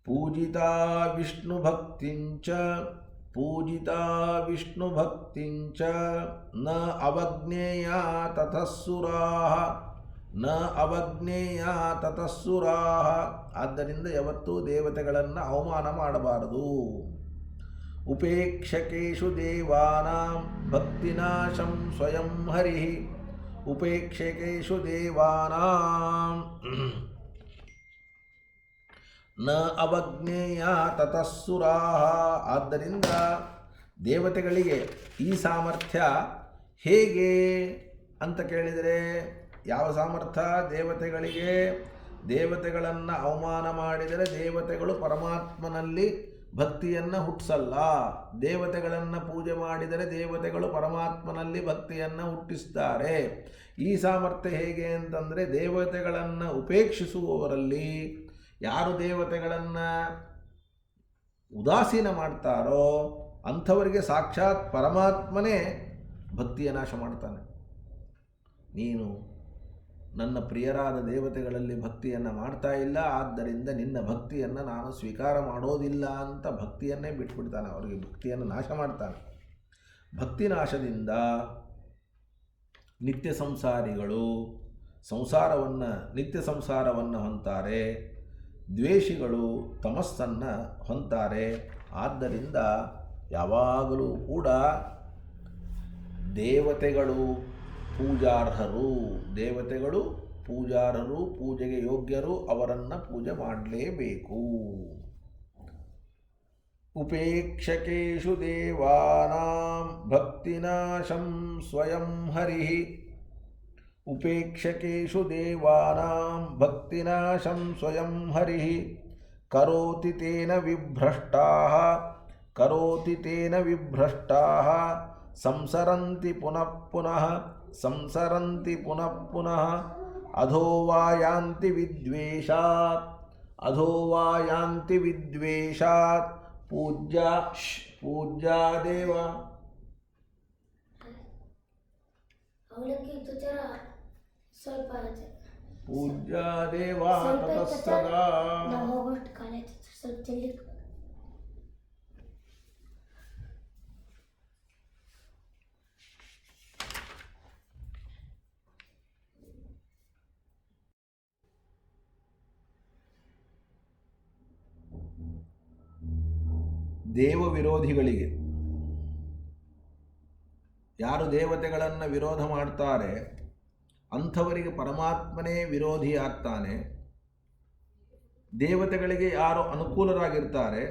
ಪೂಜಿತಾ ವಿಷ್ಣುಭಕ್ತಿಂಚ ನ ಅವಜ್ಞೇಯಾ ತತಃಸುರಾಃ. ಆದ್ದರಿಂದ ಯಾವತ್ತೂ ದೇವತೆಗಳನ್ನು ಅವಮಾನ ಮಾಡಬಾರದು. ಉಪೇಕ್ಷಕೇಷು ದೇವಾನಾಂ ಭಕ್ತಿನಾಶಂ ಸ್ವಯಂ ಹರಿಃ. ಉಪೇಕ್ಷಕೇಷು ದೇವಾನಾಂ ನ ಅವಜ್ಞೇಯ ತತಃಸುರಾಃ. ಆದ್ದರಿಂದ ದೇವತೆಗಳಿಗೆ ಈ ಸಾಮರ್ಥ್ಯ ಹೇಗೆ ಅಂತ ಕೇಳಿದರೆ, ಯಾವ ಸಾಮರ್ಥ್ಯ ದೇವತೆಗಳಿಗೆ? ದೇವತೆಗಳನ್ನು ಅವಮಾನ ಮಾಡಿದರೆ ದೇವತೆಗಳು ಪರಮಾತ್ಮನಲ್ಲಿ ಭಕ್ತಿಯನ್ನು ಹುಟ್ಟಿಸಲ್ಲ. ದೇವತೆಗಳನ್ನು ಪೂಜೆ ಮಾಡಿದರೆ ದೇವತೆಗಳು ಪರಮಾತ್ಮನಲ್ಲಿ ಭಕ್ತಿಯನ್ನು ಹುಟ್ಟಿಸ್ತಾರೆ. ಈ ಸಾಮರ್ಥ್ಯ ಹೇಗೆ ಅಂತಂದರೆ, ದೇವತೆಗಳನ್ನು ಉಪೇಕ್ಷಿಸುವವರಲ್ಲಿ ಯಾರು ದೇವತೆಗಳನ್ನು ಉದಾಸೀನ ಮಾಡ್ತಾರೋ ಅಂಥವರಿಗೆ ಸಾಕ್ಷಾತ್ ಪರಮಾತ್ಮನೇ ಭಕ್ತಿಯ ನಾಶ ಮಾಡ್ತಾನೆ. ನೀನು ನನ್ನ ಪ್ರಿಯರಾದ ದೇವತೆಗಳಲ್ಲಿ ಭಕ್ತಿಯನ್ನು ಮಾಡ್ತಾ ಇಲ್ಲ, ಆದ್ದರಿಂದ ನಿನ್ನ ಭಕ್ತಿಯನ್ನು ನಾನು ಸ್ವೀಕಾರ ಮಾಡೋದಿಲ್ಲ ಅಂತ ಭಕ್ತಿಯನ್ನೇ ಬಿಟ್ಬಿಡ್ತಾನೆ. ಅವರಿಗೆ ಭಕ್ತಿಯನ್ನು ನಾಶ ಮಾಡ್ತಾನೆ. ಭಕ್ತಿ ನಾಶದಿಂದ ನಿತ್ಯ ಸಂಸಾರಿಗಳು ನಿತ್ಯ ಸಂಸಾರವನ್ನು ಹೊಂತಾರೆ. ದ್ವೇಷಿಗಳು ತಮಸ್ಸನ್ನು ಹೊಂತಾರೆ. ಆದ್ದರಿಂದ ಯಾವಾಗಲೂ ಕೂಡ ದೇವತೆಗಳು ಪೂಜಾರ್ಹರು, ದೇವತೆಗಳು ಪೂಜಾರ್ಹರು, ಪೂಜೆಗೆ ಯೋಗ್ಯರು, ಅವರನ್ನು ಪೂಜೆ ಮಾಡಲೇಬೇಕು. ಉಪೇಕ್ಷಕೇಷು ದೇವಾನಾಂ ಭಕ್ತಿನಾಶಂ ಸ್ವಯಂ ಹರಿಃ. ಉಪೇಕ್ಷಕೇಷು ದೇವಾನಾಂ ಭಕ್ತಿನಾಶಂ ಸ್ವಯಂ ಹರಿಃ. ಕರೋತಿ ತೇನ ವಿಭ್ರಷ್ಟಾಃ, ಕರೋತಿ ತೇನ ವಿಭ್ರಷ್ಟಾಃ. ಸಂಸರಂತಿ ಪುನಃ ಪುನಃ, ಸಂಸರಂತಿ ಪುನಃ ಪುನಃ. ಅಧೋ ವಾ ಯಾಂತಿ ವಿದ್ವೇಷಾತ್, ಅಧೋ ವಾ ಯಾಂತಿ ವಿದ್ವೇಷಾತ್. ಪೂಜ್ಯ ದೇವ. ಸ್ವಲ್ಪ ಪೂಜ್ಯ ದೇವ ತತಃಸದಾ. ಸ್ವಲ್ಪ ಜಲ್ದಿ ದೇವ ವಿರೋಧಿಗಳಿಗೆ, ಯಾರು ದೇವತೆಗಳನ್ನು ವಿರೋಧ ಮಾಡ್ತಾರೆ ಅಂಥವರಿಗೆ ಪರಮಾತ್ಮನೇ ವಿರೋಧಿ ಆಗ್ತಾನೆ. ದೇವತೆಗಳಿಗೆ ಯಾರು ಅನುಕೂಲರಾಗಿರ್ತಾರೆ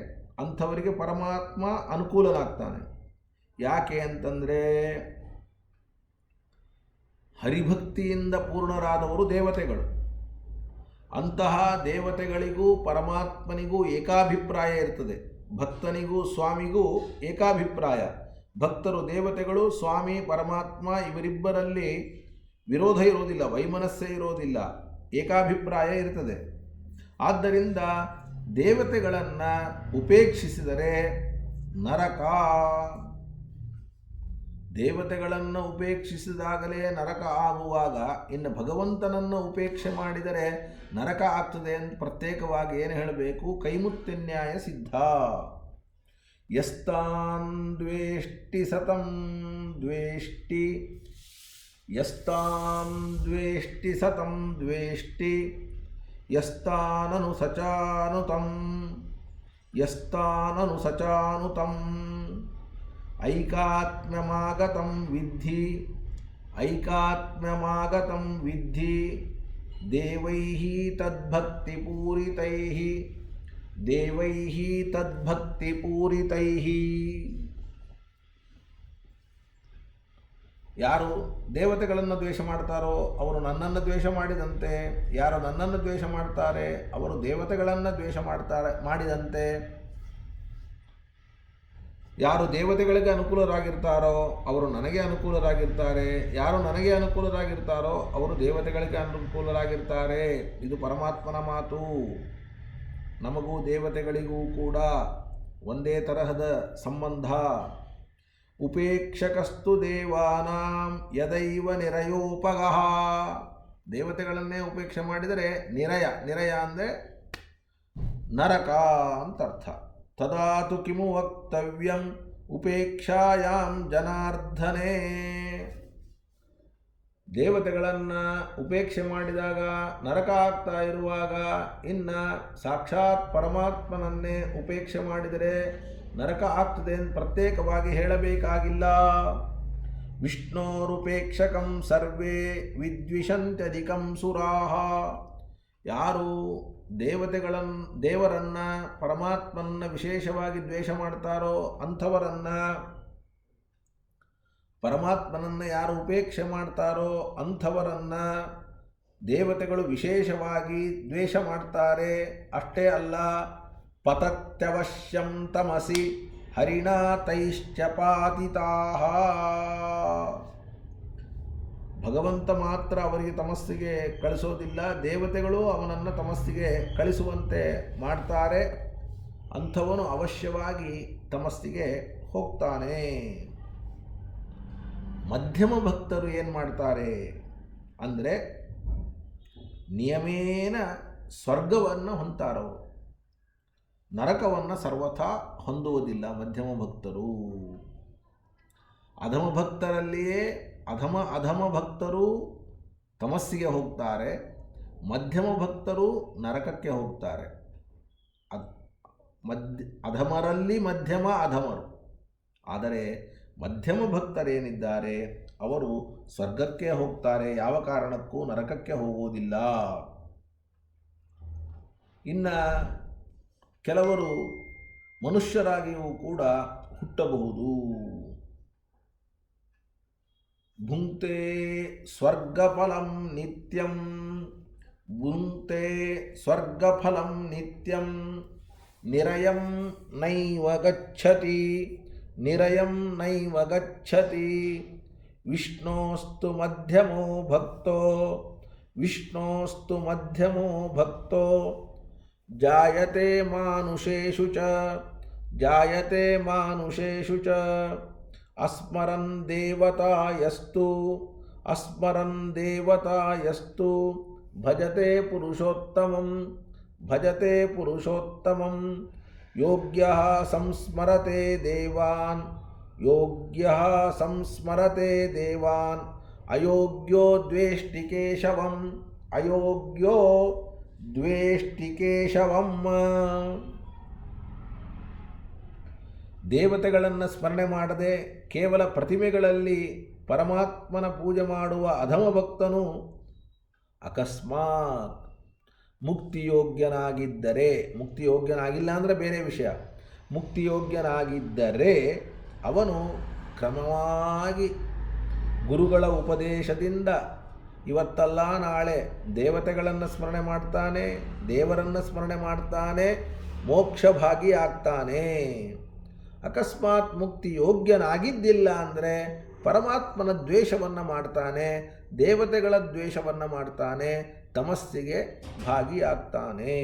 ಅಂಥವರಿಗೆ ಪರಮಾತ್ಮ ಅನುಕೂಲನಾಗ್ತಾನೆ. ಯಾಕೆ ಅಂತಂದರೆ ಹರಿಭಕ್ತಿಯಿಂದ ಪೂರ್ಣರಾದವರು ದೇವತೆಗಳು. ಅಂತಹ ದೇವತೆಗಳಿಗೂ ಪರಮಾತ್ಮನಿಗೂ ಏಕಾಭಿಪ್ರಾಯ ಇರ್ತದೆ. ಭಕ್ತನಿಗೂ ಸ್ವಾಮಿಗೂ ಏಕಾಭಿಪ್ರಾಯ. ಭಕ್ತರು ದೇವತೆಗಳು, ಸ್ವಾಮಿ ಪರಮಾತ್ಮ ಇವರಿಬ್ಬರಲ್ಲಿ ವಿರೋಧ ಇರೋದಿಲ್ಲ, ವೈಮನಸ್ಸೇ ಇರೋದಿಲ್ಲ, ಏಕಾಭಿಪ್ರಾಯ ಇರ್ತದೆ. ಆದ್ದರಿಂದ ದೇವತೆಗಳನ್ನು ಉಪೇಕ್ಷಿಸಿದರೆ ನರಕ. ದೇವತೆಗಳನ್ನು ಉಪೇಕ್ಷಿಸಿದಾಗಲೇ ನರಕ ಆಗುವಾಗ ಇನ್ನು ಭಗವಂತನನ್ನು ಉಪೇಕ್ಷೆ ಮಾಡಿದರೆ ನರಕ ಆಗ್ತದೆ ಅಂತ ಪ್ರತ್ಯೇಕವಾಗಿ ಏನು ಹೇಳಬೇಕು? ಕೈಮುತ್ಯನ್ಯಾಯ ಸಿದ್ಧ. ಯಸ್ತಾನ್ ದ್ವೇಷ್ಟಿ ಸತಂ ದ್ವೇಷ್ಟಿ, ಯಸ್ತಾನ್ ದ್ವೇಷ್ಟಿ ಸತಂ ದ್ವೇಷ್ಟಿ, ಯಸ್ತಾನನು ಸಚಾನುತಂ, ಯಸ್ತಾನನು ಸಚಾನುತಂ. ಐಕಾತ್ಮ್ಯಮಾಗತಂ ವಿದ್ಧಿ, ಐಕಾತ್ಮ್ಯಮಾಗತಂ ವಿದ್ಧಿ. ದೇವೈಃ ತದ್ಭಕ್ತಿಪೂರಿತೈಃ, ದೇವೈಃ ತದ್ಭಕ್ತಿಪೂರಿತೈಃ. ಯಾರು ದೇವತೆಗಳನ್ನು ದ್ವೇಷ ಮಾಡ್ತಾರೋ ಅವರು ನನ್ನನ್ನು ದ್ವೇಷ ಮಾಡಿದಂತೆ. ಯಾರು ನನ್ನನ್ನು ದ್ವೇಷ ಮಾಡ್ತಾರೆ ಅವರು ದೇವತೆಗಳನ್ನು ದ್ವೇಷ ಮಾಡಿದಂತೆ. ಯಾರು ದೇವತೆಗಳಿಗೆ ಅನುಕೂಲರಾಗಿರ್ತಾರೋ ಅವರು ನನಗೆ ಅನುಕೂಲರಾಗಿರ್ತಾರೆ. ಯಾರು ನನಗೆ ಅನುಕೂಲರಾಗಿರ್ತಾರೋ ಅವರು ದೇವತೆಗಳಿಗೆ ಅನುಕೂಲರಾಗಿರ್ತಾರೆ. ಇದು ಪರಮಾತ್ಮನ ಮಾತು. ನಮಗೂ ದೇವತೆಗಳಿಗೂ ಕೂಡ ಒಂದೇ ತರಹದ ಸಂಬಂಧ. ಉಪೇಕ್ಷಕಸ್ತು ದೇವಾನಾಂ ಯದೈವ ನಿರಯೋಪಗಃ. ದೇವತೆಗಳನ್ನೇ ಉಪೇಕ್ಷೆ ಮಾಡಿದರೆ ನಿರಯ, ನಿರಯ ಅಂದರೆ ನರಕ ಅಂತ ಅರ್ಥ. ತದಾತು ಕಿಮು ವಕ್ತವ್ಯಂ ಉಪೇಕ್ಷಾಯಾಂ ಜನಾರ್ದನೇ. ದೇವತೆಗಳನ್ನು ಉಪೇಕ್ಷೆ ಮಾಡಿದಾಗ ನರಕ ಆಗ್ತಾ ಇರುವಾಗ ಇನ್ನು ಸಾಕ್ಷಾತ್ ಪರಮಾತ್ಮನನ್ನೇ ಉಪೇಕ್ಷೆ ಮಾಡಿದರೆ ನರಕ ಆಗ್ತದೆ ಅಂತ ಪ್ರತ್ಯೇಕವಾಗಿ ಹೇಳಬೇಕಾಗಿಲ್ಲ. ವಿಷ್ಣೋರುಪೇಕ್ಷಕಂ ಸರ್ವೇ ವಿದ್ವಿಷಂತ್ಯಧಿಕಂ ಸುರಾಹ. ಯಾರು ದೇವರನ್ನು ಪರಮಾತ್ಮನ ವಿಶೇಷವಾಗಿ ದ್ವೇಷ ಮಾಡ್ತಾರೋ ಅಂಥವರನ್ನು, ಪರಮಾತ್ಮನನ್ನು ಯಾರು ಉಪೇಕ್ಷೆ ಮಾಡ್ತಾರೋ ಅಂಥವರನ್ನು ದೇವತೆಗಳು ವಿಶೇಷವಾಗಿ ದ್ವೇಷ ಮಾಡ್ತಾರೆ. ಅಷ್ಟೇ ಅಲ್ಲ, ಪತತ್ಯವಶ್ಯಂ ತಮಸಿ ಹರಿಣಾ ತೈಶ್ಚ ಪಾತಿತಾಃ. ಭಗವಂತ ಮಾತ್ರ ಅವರಿಗೆ ತಮಸ್ಸಿಗೆ ಕಳಿಸೋದಿಲ್ಲ, ದೇವತೆಗಳು ಅವನನ್ನು ತಮಸ್ಸಿಗೆ ಕಳಿಸುವಂತೆ ಮಾಡ್ತಾರೆ. ಅಂಥವನು ಅವಶ್ಯವಾಗಿ ತಮಸ್ಸಿಗೆ ಹೋಗ್ತಾನೆ. ಮಧ್ಯಮ ಭಕ್ತರು ಏನು ಮಾಡ್ತಾರೆ ಅಂದರೆ ನಿಯಮೇನ ಸ್ವರ್ಗವನ್ನು ಹೊಂತಾರವರು, ನರಕವನ್ನು ಸರ್ವಥಾ ಹೊಂದುವುದಿಲ್ಲ ಮಧ್ಯಮ ಭಕ್ತರು. ಅಧಮ ಭಕ್ತರಲ್ಲಿಯೇ ಅಧಮ ಭಕ್ತರು ತಮಸ್ಸಿಗೆ ಹೋಗ್ತಾರೆ, ಮಧ್ಯಮ ಭಕ್ತರು ನರಕಕ್ಕೆ ಹೋಗ್ತಾರೆ. ಅಧಮರಲ್ಲಿ ಮಧ್ಯಮ ಅಧಮರು. ಆದರೆ ಮಧ್ಯಮ ಭಕ್ತರೇನಿದ್ದಾರೆ ಅವರು ಸ್ವರ್ಗಕ್ಕೆ ಹೋಗ್ತಾರೆ, ಯಾವ ಕಾರಣಕ್ಕೂ ನರಕಕ್ಕೆ ಹೋಗುವುದಿಲ್ಲ. ಇನ್ನು ಕೆಲವರು ಮನುಷ್ಯರಾಗಿಯೂ ಕೂಡ ಹುಟ್ಟಬಹುದು. ಭುಂಕ್ತೆ ಸ್ವರ್ಗಫಲಂ ನಿತ್ಯಂ, ಭುಂಕ್ತೆ ಸ್ವರ್ಗಫಲಂ ನಿತ್ಯಂ, ನಿರಯಂ ನೈವ ಗಚ್ಚತಿ, ನಿರಯಂ ನೈವ ಗಚ್ಚತಿ. ವಿಷ್ಣೋಸ್ತು ಮಧ್ಯಮೋ ಭಕ್ತೋ, ವಿಷ್ಣೋಸ್ತು ಮಧ್ಯಮೋ ಭಕ್ತೋ, ಜಾಯತೆ ಮಾನುಷೇಷು ಚ, ಜಾಯತೆ ಮಾನುಷೇಷು ಚ. ಅಸ್ಮರನ್ ದೇವತಾಯಸ್ತು, ಅಸ್ಮರನ್ ದೇವತಾಯಸ್ತು, ಭಜತೆ ಪುರುಷೋತ್ತಮಂ, ಭಜತೆ ಪುರುಷೋತ್ತಮಂ. ಯೋಗ್ಯಃ ಸಂಸ್ಮರತೆ ದೇವಾನ್, ಯೋಗ್ಯಃ ಸಂಸ್ಮರತೆ ದೇವಾನ್, ಅಯೋಗ್ಯೋ ದ್ವೇಷ್ಟಿ ಕೇಶವಂ, ಅಯೋಗ್ಯೋ ದ್ವೇಷ್ಟಿ ಕೇಶವಂ. ದೇವತೆಗಳನ್ನು ಸ್ಮರಣೆ ಮಾಡದೆ ಕೇವಲ ಪ್ರತಿಮೆಗಳಲ್ಲಿ ಪರಮಾತ್ಮನ ಪೂಜೆ ಮಾಡುವ ಅಧಮ ಭಕ್ತನು ಅಕಸ್ಮಾತ್ ಮುಕ್ತಿಯೋಗ್ಯನಾಗಿದ್ದರೆ, ಮುಕ್ತಿಯೋಗ್ಯನಾಗಿಲ್ಲ ಅಂದರೆ ಬೇರೆ ವಿಷಯ, ಮುಕ್ತಿಯೋಗ್ಯನಾಗಿದ್ದರೆ ಅವನು ಕ್ರಮವಾಗಿ ಗುರುಗಳ ಉಪದೇಶದಿಂದ ಇವತ್ತಲ್ಲ ನಾಳೆ ದೇವತೆಗಳನ್ನು ಸ್ಮರಣೆ ಮಾಡ್ತಾನೆ, ದೇವರನ್ನು ಸ್ಮರಣೆ ಮಾಡ್ತಾನೆ, ಮೋಕ್ಷಭಾಗಿ ಆಗ್ತಾನೆ. ಅಕಸ್ಮಾತ್ ಮುಕ್ತಿ ಯೋಗ್ಯನಾಗಿದ್ದಿಲ್ಲ ಅಂದರೆ ಪರಮಾತ್ಮನ ದ್ವೇಷವನ್ನು ಮಾಡ್ತಾನೆ, ದೇವತೆಗಳ ದ್ವೇಷವನ್ನು ಮಾಡ್ತಾನೆ, ತಮಸ್ಸಿಗೆ ಭಾಗಿಯಾಗ್ತಾನೆ.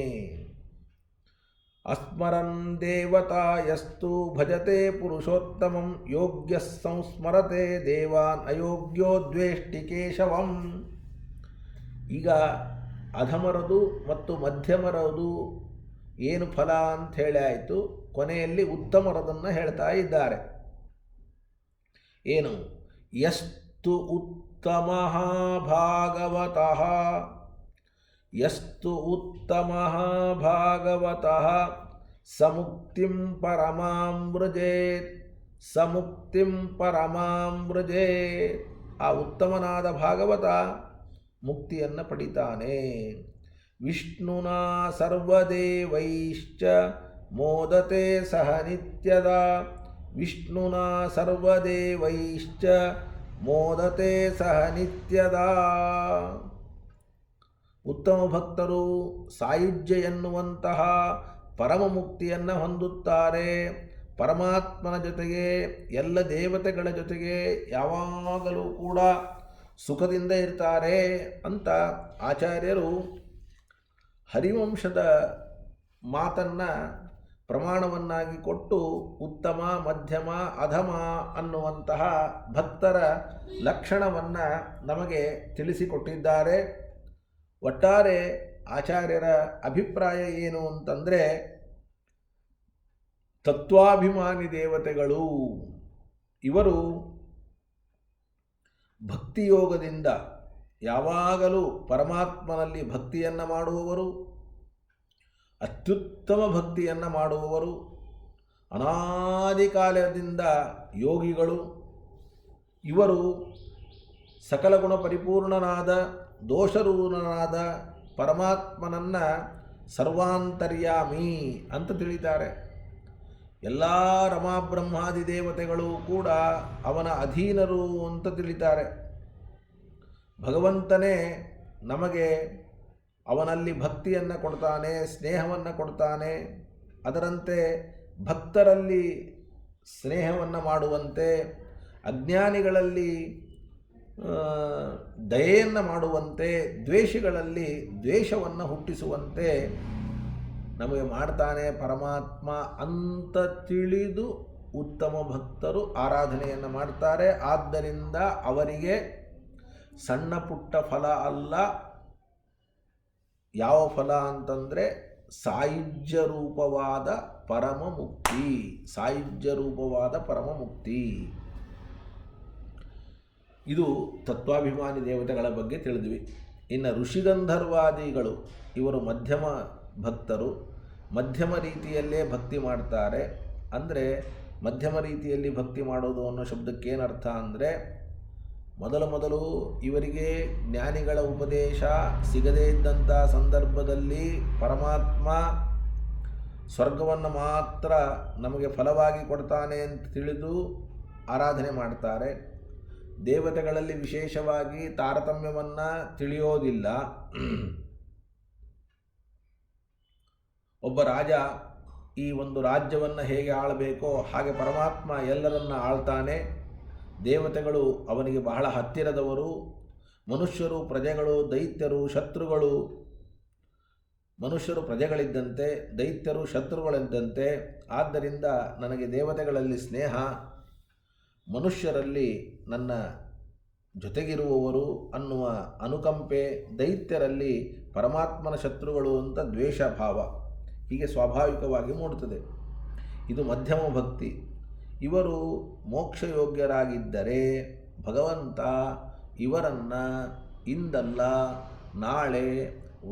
ಅಸ್ಮರನ್ ದೇವತಾಯಸ್ತು ಭಜತೆ ಪುರುಷೋತ್ತಮಂ, ಯೋಗ್ಯ ಸಂಸ್ಮರತೆ ದೇವಾನ್, ಅಯೋಗ್ಯೋ ದ್ವೇಷ್ಟಿ ಕೇಶವಂ. ಈಗ ಅಧಮರದು ಮತ್ತು ಮಧ್ಯಮರದು ಏನು ಫಲ ಅಂತ ಹೇಳಿ ಆಯಿತು. ಕೊನೆಯಲ್ಲಿ ಉತ್ತಮರದನ್ನು ಹೇಳ್ತಾ ಇದ್ದಾರೆ. ಏನು? ಯಸ್ತು ಉತ್ತಮಃ ಭಾಗವತಃ, ಯಸ್ತು ಉತ್ತಮಃ ಭಾಗವತಃ ಸಮುಕ್ತಿಂ ಪರಮಾಂ ವೃಜೇತ್, ಸಮುಕ್ತಿಂ ಪರಮಾಂ ವೃಜೇತ್. ಆ ಉತ್ತಮನಾದ ಭಾಗವತ ಮುಕ್ತಿಯನ್ನು ಪಡಿತಾನೆ. ವಿಷ್ಣುನಾ ಸರ್ವದೇವೈಶ್ಚ ಮೋದತೆ ಸಹ ನಿತ್ಯದ, ವಿಷ್ಣುನಾ ಸರ್ವದೇವೈಶ್ಚ ಮೋದತೆ ಸಹ ನಿತ್ಯದ. ಉತ್ತಮ ಭಕ್ತರು ಸಾಯುಜ್ಯ ಎನ್ನುವಂತಹ ಪರಮ ಮುಕ್ತಿಯನ್ನು ಹೊಂದುತ್ತಾರೆ. ಪರಮಾತ್ಮನ ಜೊತೆಗೆ ಎಲ್ಲ ದೇವತೆಗಳ ಜೊತೆಗೆ ಯಾವಾಗಲೂ ಕೂಡ ಸುಖದಿಂದ ಇರ್ತಾರೆ ಅಂತ ಆಚಾರ್ಯರು ಹರಿವಂಶದ ಮಾತನ್ನು ಪ್ರಮಾಣವನ್ನಾಗಿ ಕೊಟ್ಟು ಉತ್ತಮ, ಮಧ್ಯಮ, ಅಧಮ ಅನ್ನುವಂತಹ ಭಕ್ತರ ಲಕ್ಷಣವನ್ನು ನಮಗೆ ತಿಳಿಸಿಕೊಟ್ಟಿದ್ದಾರೆ. ಒಟ್ಟಾರೆ ಆಚಾರ್ಯರ ಅಭಿಪ್ರಾಯ ಏನು ಅಂತಂದರೆ, ತತ್ವಾಭಿಮಾನಿ ದೇವತೆಗಳು ಇವರು ಭಕ್ತಿಯೋಗದಿಂದ ಯಾವಾಗಲೂ ಪರಮಾತ್ಮನಲ್ಲಿ ಭಕ್ತಿಯನ್ನು ಮಾಡುವವರು, ಅತ್ಯುತ್ತಮ ಭಕ್ತಿಯನ್ನು ಮಾಡುವವರು, ಅನಾದಿ ಕಾಲದಿಂದ ಯೋಗಿಗಳು. ಇವರು ಸಕಲ ಗುಣ ಪರಿಪೂರ್ಣನಾದ ದೋಷರೂಪನಾದ ಪರಮಾತ್ಮನನ್ನು ಸರ್ವಾಂತರ್ಯಾಮಿ ಅಂತ ತಿಳಿತಾರೆ. ಎಲ್ಲ ರಮಾಬ್ರಹ್ಮಾದಿ ದೇವತೆಗಳು ಕೂಡ ಅವನ ಅಧೀನರು ಅಂತ ತಿಳಿತಾರೆ. ಭಗವಂತನೇ ನಮಗೆ ಅವನಲ್ಲಿ ಭಕ್ತಿಯನ್ನು ಕೊಡ್ತಾನೆ, ಸ್ನೇಹವನ್ನು ಕೊಡ್ತಾನೆ. ಅದರಂತೆ ಭಕ್ತರಲ್ಲಿ ಸ್ನೇಹವನ್ನು ಮಾಡುವಂತೆ, ಅಜ್ಞಾನಿಗಳಲ್ಲಿ ದಯೆಯನ್ನು ಮಾಡುವಂತೆ, ದ್ವೇಷಿಗಳಲ್ಲಿ ದ್ವೇಷವನ್ನು ಹುಟ್ಟಿಸುವಂತೆ ನಮಗೆ ಮಾಡ್ತಾನೆ ಪರಮಾತ್ಮ ಅಂತ ತಿಳಿದು ಉತ್ತಮ ಭಕ್ತರು ಆರಾಧನೆಯನ್ನು ಮಾಡ್ತಾರೆ. ಆದ್ದರಿಂದ ಅವರಿಗೆ ಸಣ್ಣ ಪುಟ್ಟ ಫಲ ಅಲ್ಲ. ಯಾವ ಫಲ ಅಂತಂದರೆ ಸಾಯುಜ್ಯ ರೂಪವಾದ ಪರಮ ಮುಕ್ತಿ, ಸಾಯುಜ್ಯ ರೂಪವಾದ ಪರಮ ಮುಕ್ತಿ. ಇದು ತತ್ವಾಭಿಮಾನಿ ದೇವತೆಗಳ ಬಗ್ಗೆ ತಿಳಿದ್ವಿ. ಇನ್ನು ಋಷಿಗಂಧರ್ವಾದಿಗಳು ಇವರು ಮಧ್ಯಮ ಭಕ್ತರು. ಮಧ್ಯಮ ರೀತಿಯಲ್ಲೇ ಭಕ್ತಿ ಮಾಡ್ತಾರೆ. ಅಂದರೆ ಮಧ್ಯಮ ರೀತಿಯಲ್ಲಿ ಭಕ್ತಿ ಮಾಡೋದು ಅನ್ನೋ ಶಬ್ದಕ್ಕೇನರ್ಥ ಅಂದರೆ, ಮೊದಲು ಇವರಿಗೆ ಜ್ಞಾನಿಗಳ ಉಪದೇಶ ಸಿಗದೇ ಇದ್ದಂಥ ಸಂದರ್ಭದಲ್ಲಿ ಪರಮಾತ್ಮ ಸ್ವರ್ಗವನ್ನು ಮಾತ್ರ ನಮಗೆ ಫಲವಾಗಿ ಕೊಡ್ತಾನೆ ಅಂತ ತಿಳಿದು ಆರಾಧನೆ ಮಾಡ್ತಾರೆ. ದೇವತೆಗಳಲ್ಲಿ ವಿಶೇಷವಾಗಿ ತಾರತಮ್ಯವನ್ನು ತಿಳಿಯೋದಿಲ್ಲ. ಒಬ್ಬ ರಾಜ ಈ ಒಂದು ರಾಜ್ಯವನ್ನು ಹೇಗೆ ಆಳಬೇಕೋ ಹಾಗೆ ಪರಮಾತ್ಮ ಎಲ್ಲರನ್ನ ಆಳ್ತಾನೆ. ದೇವತೆಗಳು ಅವನಿಗೆ ಬಹಳ ಹತ್ತಿರದವರು. ಮನುಷ್ಯರು ಪ್ರಜೆಗಳು, ದೈತ್ಯರು ಶತ್ರುಗಳು. ಮನುಷ್ಯರು ಪ್ರಜೆಗಳಿದ್ದಂತೆ, ದೈತ್ಯರು ಶತ್ರುಗಳಿದ್ದಂತೆ. ಆದ್ದರಿಂದ ನನಗೆ ದೇವತೆಗಳಲ್ಲಿ ಸ್ನೇಹ, ಮನುಷ್ಯರಲ್ಲಿ ನನ್ನ ಜೊತೆಗಿರುವವರು ಅನ್ನುವ ಅನುಕಂಪೆ, ದೈತ್ಯರಲ್ಲಿ ಪರಮಾತ್ಮನ ಶತ್ರುಗಳು ಅಂತ ದ್ವೇಷ ಭಾವ ಹೀಗೆ ಸ್ವಾಭಾವಿಕವಾಗಿ ಮೂಡುತ್ತದೆ. ಇದು ಮಧ್ಯಮ ಭಕ್ತಿ. ಇವರು ಮೋಕ್ಷಯೋಗ್ಯರಾಗಿದ್ದರೆ ಭಗವಂತ ಇವರನ್ನು ಇಂದಲ್ಲ ನಾಳೆ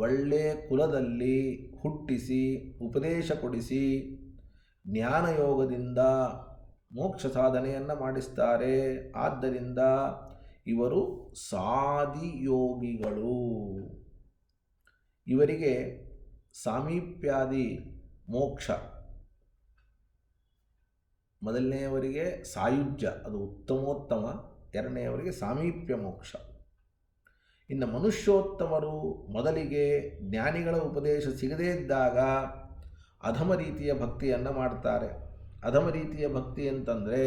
ಒಳ್ಳೆ ಕುಲದಲ್ಲಿ ಹುಟ್ಟಿಸಿ ಉಪದೇಶ ಕೊಡಿಸಿ ಜ್ಞಾನಯೋಗದಿಂದ ಮೋಕ್ಷ ಸಾಧನೆಯನ್ನು ಮಾಡಿಸ್ತಾರೆ. ಆದ್ದರಿಂದ ಇವರು ಸಾಧಿಯೋಗಿಗಳು. ಇವರಿಗೆ ಸಾಮೀಪ್ಯಾದಿ ಮೋಕ್ಷ, ಮೊದಲನೆಯವರಿಗೆ ಸಾಯುಜ್ಯ, ಅದು ಉತ್ತಮೋತ್ತಮ. ಎರಡನೆಯವರಿಗೆ ಸಾಮೀಪ್ಯ ಮೋಕ್ಷ. ಇನ್ನು ಮನುಷ್ಯೋತ್ತಮರು ಮೊದಲಿಗೆ ಜ್ಞಾನಿಗಳ ಉಪದೇಶ ಸಿಗದೇ ಇದ್ದಾಗ ಅಧಮ ರೀತಿಯ ಭಕ್ತಿಯನ್ನು ಮಾಡ್ತಾರೆ. ಅಧಮ ರೀತಿಯ ಭಕ್ತಿ ಅಂತಂದರೆ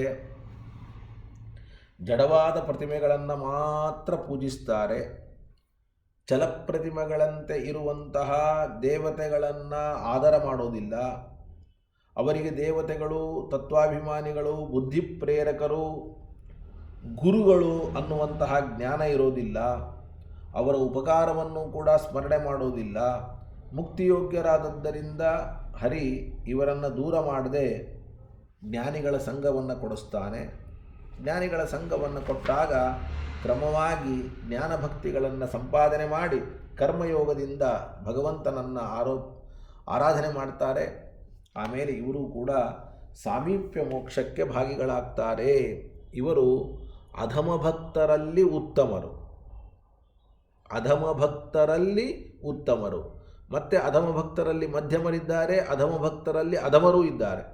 ಜಡವಾದ ಪ್ರತಿಮೆಗಳನ್ನು ಮಾತ್ರ ಪೂಜಿಸ್ತಾರೆ. ಛಲಪ್ರತಿಮೆಗಳಂತೆ ಇರುವಂತಹ ದೇವತೆಗಳನ್ನು ಆದರ ಮಾಡೋದಿಲ್ಲ. ಅವರಿಗೆ ದೇವತೆಗಳು ತತ್ವಾಭಿಮಾನಿಗಳು, ಬುದ್ಧಿ ಪ್ರೇರಕರು, ಗುರುಗಳು ಅನ್ನುವಂತಹ ಜ್ಞಾನ ಇರೋದಿಲ್ಲ. ಅವರ ಉಪಕಾರವನ್ನು ಕೂಡ ಸ್ಮರಣೆ ಮಾಡೋದಿಲ್ಲ. ಮುಕ್ತಿಯೋಗ್ಯರಾದದ್ದರಿಂದ ಹರಿ ಇವರನ್ನು ದೂರ ಮಾಡದೆ ಜ್ಞಾನಿಗಳ ಸಂಘವನ್ನು ಕೊಡಿಸ್ತಾನೆ. ಜ್ಞಾನಿಗಳ ಸಂಘವನ್ನು ಕೊಟ್ಟಾಗ ಕ್ರಮವಾಗಿ ಜ್ಞಾನಭಕ್ತಿಗಳನ್ನು ಸಂಪಾದನೆ ಮಾಡಿ ಕರ್ಮಯೋಗದಿಂದ ಭಗವಂತನನ್ನು ಆರಾಧನೆ ಮಾಡ್ತಾರೆ. ಆಮೇಲೆ ಇವರು ಕೂಡ ಸಾಮೀಪ್ಯ ಮೋಕ್ಷಕ್ಕೆ ಭಾಗಿಗಳಾಗ್ತಾರೆ. ಇವರು ಅಧಮ ಭಕ್ತರಲ್ಲಿ ಉತ್ತಮರು. ಅಧಮ ಭಕ್ತರಲ್ಲಿ ಉತ್ತಮರು. ಮತ್ತು ಅಧಮ ಭಕ್ತರಲ್ಲಿ ಮಧ್ಯಮರಿದ್ದಾರೆ, ಅಧಮ ಭಕ್ತರಲ್ಲಿ ಅಧಮರೂ ಇದ್ದಾರೆ.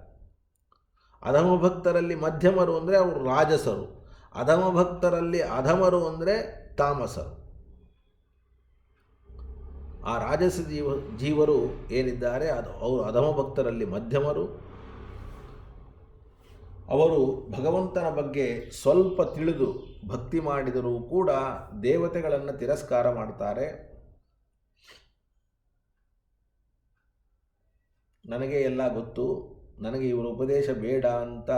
ಅಧಮ ಭಕ್ತರಲ್ಲಿ ಮಧ್ಯಮರು ಅಂದರೆ ಅವರು ರಾಜಸರು, ಅಧಮ ಭಕ್ತರಲ್ಲಿ ಅಧಮರು ಅಂದರೆ ತಾಮಸರು. ಆ ರಾಜಸ ಜೀವರು ಏನಿದ್ದಾರೆ ಅವರು ಅಧಮ ಭಕ್ತರಲ್ಲಿ ಮಧ್ಯಮರು. ಅವರು ಭಗವಂತನ ಬಗ್ಗೆ ಸ್ವಲ್ಪ ತಿಳಿದು ಭಕ್ತಿ ಮಾಡಿದರೂ ಕೂಡ ದೇವತೆಗಳನ್ನು ತಿರಸ್ಕಾರ ಮಾಡ್ತಾರೆ. ನನಗೆ ಎಲ್ಲ ಗೊತ್ತು, ನನಗೆ ಇವರ ಉಪದೇಶ ಬೇಡ ಅಂತ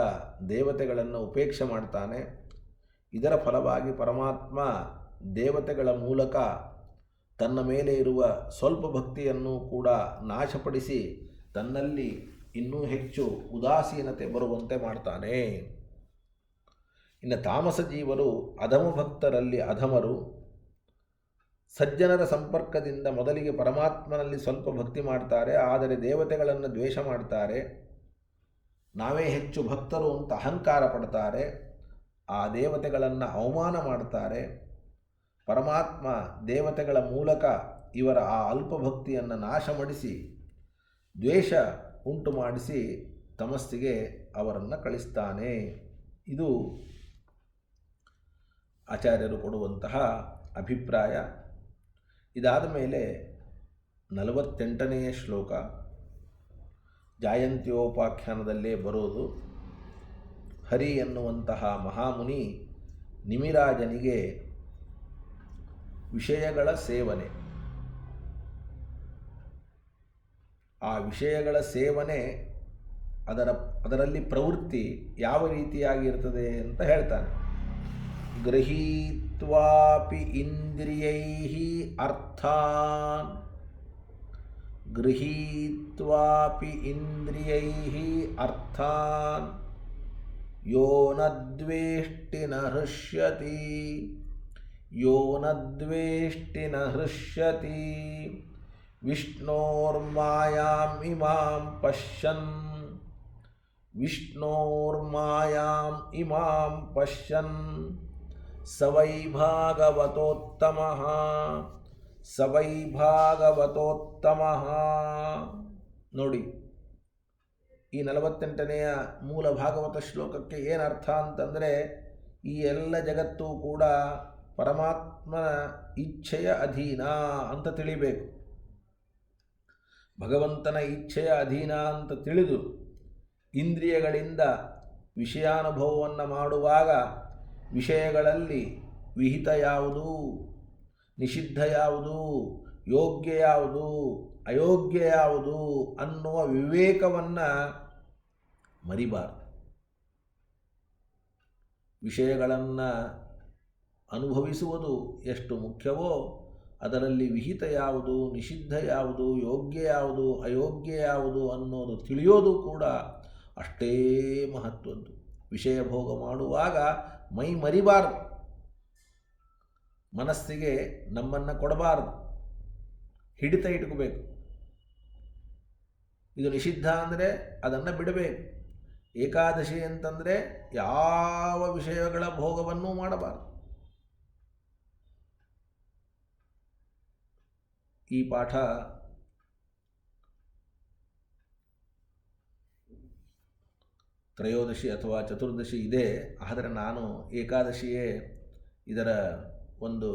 ದೇವತೆಗಳನ್ನು ಉಪೇಕ್ಷೆ ಮಾಡ್ತಾನೆ. ಇದರ ಫಲವಾಗಿ ಪರಮಾತ್ಮ ದೇವತೆಗಳ ಮೂಲಕ ತನ್ನ ಮೇಲೆ ಇರುವ ಸ್ವಲ್ಪ ಭಕ್ತಿಯನ್ನು ಕೂಡ ನಾಶಪಡಿಸಿ ತನ್ನಲ್ಲಿ ಇನ್ನೂ ಹೆಚ್ಚು ಉದಾಸೀನತೆ ಬರುವಂತೆ ಮಾಡ್ತಾನೆ. ಇನ್ನು ತಾಮಸ ಜೀವರು ಅಧಮ ಭಕ್ತರಲ್ಲಿ ಅಧಮರು. ಸಜ್ಜನರ ಸಂಪರ್ಕದಿಂದ ಮೊದಲಿಗೆ ಪರಮಾತ್ಮನಲ್ಲಿ ಸ್ವಲ್ಪ ಭಕ್ತಿ ಮಾಡ್ತಾರೆ, ಆದರೆ ದೇವತೆಗಳನ್ನು ದ್ವೇಷ ಮಾಡ್ತಾರೆ. ನಾವೇ ಹೆಚ್ಚು ಭಕ್ತರು ಅಂತ ಅಹಂಕಾರ ಪಡ್ತಾರೆ. ಆ ದೇವತೆಗಳನ್ನು ಅವಮಾನ ಮಾಡ್ತಾರೆ. ಪರಮಾತ್ಮ ದೇವತೆಗಳ ಮೂಲಕ ಇವರ ಆ ಅಲ್ಪಭಕ್ತಿಯನ್ನು ನಾಶ ಮಾಡಿಸಿ ದ್ವೇಷ ಉಂಟು ಮಾಡಿಸಿ ತಮಸ್ಸಿಗೆ ಅವರನ್ನು ಕಳಿಸ್ತಾನೆ. ಇದು ಆಚಾರ್ಯರು ಕೊಡುವಂತಹ ಅಭಿಪ್ರಾಯ. ಇದಾದ ಮೇಲೆ 48ನೇ ಶ್ಲೋಕ ಜಾಯಂತ್ಯೋಪಾಖ್ಯಾನದಲ್ಲೇ ಬರೋದು. ಹರಿ ಎನ್ನುವಂತಹ ಮಹಾಮುನಿ ನಿಮಿರಾಜನಿಗೆ ವಿಷಯಗಳ ಸೇವನೆ, ಆ ವಿಷಯಗಳ ಸೇವನೆ ಅದರಲ್ಲಿ ಪ್ರವೃತ್ತಿ ಯಾವ ರೀತಿಯಾಗಿರ್ತದೆ ಅಂತ ಹೇಳ್ತಾನೆ. ಗೃಹೀತ್ವಾಪಿ ಇಂದ್ರಿಯೈಃ ಅರ್ಥಾನ್, ಗೃಹೀತ್ವಾಪಿ ಇಂದ್ರಿಯೈಃ ಅರ್ಥಾನ್ ಯೋ ನ ದ್ವೇಷ್ಟಿ ನ ಹೃಷ್ಯತಿ, ಯೋ ನ ದ್ವೇಷ್ಟಿ ನ ಹೃಷ್ಯತಿ ವಿಷ್ಣೋರ್ಮಾಯಾಂ ಇಮಾಂ ಪಶ್ಯನ್ ವಿಷ್ಣೋರ್ಮಾಯಾಂ ಇಮಾಂ ಪಶ್ಯನ್ ಸ ವೈ ಭಾಗವತೋತ್ತಮಃ ಸ ವೈ ಭಾಗವತೋತ್ತಮಃ. ನೋಡಿ, ಈ 48ನೆಯ ಮೂಲ ಭಾಗವತ ಶ್ಲೋಕಕ್ಕೆ ಏನು ಅರ್ಥ ಅಂತಂದರೆ, ಈ ಎಲ್ಲ ಜಗತ್ತು ಕೂಡ ಪರಮಾತ್ಮನ ಇಚ್ಛೆಯ ಅಧೀನ ಅಂತ ತಿಳಿಬೇಕು. ಭಗವಂತನ ಇಚ್ಛೆಯ ಅಧೀನ ಅಂತ ತಿಳಿದು ಇಂದ್ರಿಯಗಳಿಂದ ವಿಷಯಾನುಭವವನ್ನು ಮಾಡುವಾಗ ವಿಷಯಗಳಲ್ಲಿ ವಿಹಿತ ಯಾವುದು, ನಿಷಿದ್ಧ ಯಾವುದು, ಯೋಗ್ಯ ಯಾವುದು, ಅಯೋಗ್ಯ ಯಾವುದು ಅನ್ನುವ ವಿವೇಕವನ್ನು ಮರಿಬಾರದು. ವಿಷಯಗಳನ್ನು ಅನುಭವಿಸುವುದು ಎಷ್ಟು ಮುಖ್ಯವೋ ಅದರಲ್ಲಿ ವಿಹಿತ ಯಾವುದು, ನಿಷಿದ್ಧ ಯಾವುದು, ಯೋಗ್ಯ ಯಾವುದು, ಅಯೋಗ್ಯ ಯಾವುದು ಅನ್ನೋದು ತಿಳಿಯೋದು ಕೂಡ ಅಷ್ಟೇ ಮಹತ್ವದ್ದು. ವಿಷಯ ಭೋಗ ಮಾಡುವಾಗ ಮೈ ಮರಿಬಾರದು, ಮನಸ್ಸಿಗೆ ನಮ್ಮನ್ನು ಕೊಡಬಾರದು, ಹಿಡಿತ ಇಟ್ಕೋಬೇಕು. ಇದು ನಿಷಿದ್ಧ ಅಂದರೆ ಅದನ್ನು ಬಿಡಬೇಕು. ಏಕಾದಶಿ ಅಂತಂದರೆ ಯಾವ ವಿಷಯಗಳ ಭೋಗವನ್ನೂ ಮಾಡಬಾರದು. ಈ ಪಾಠ ತ್ರಯೋದಶಿ ಅಥವಾ ಚತುರ್ದಶಿ ಇದೆ, ಆದರೆ ನಾನು ಏಕಾದಶಿಯೇ ಇದರ ಒಂದು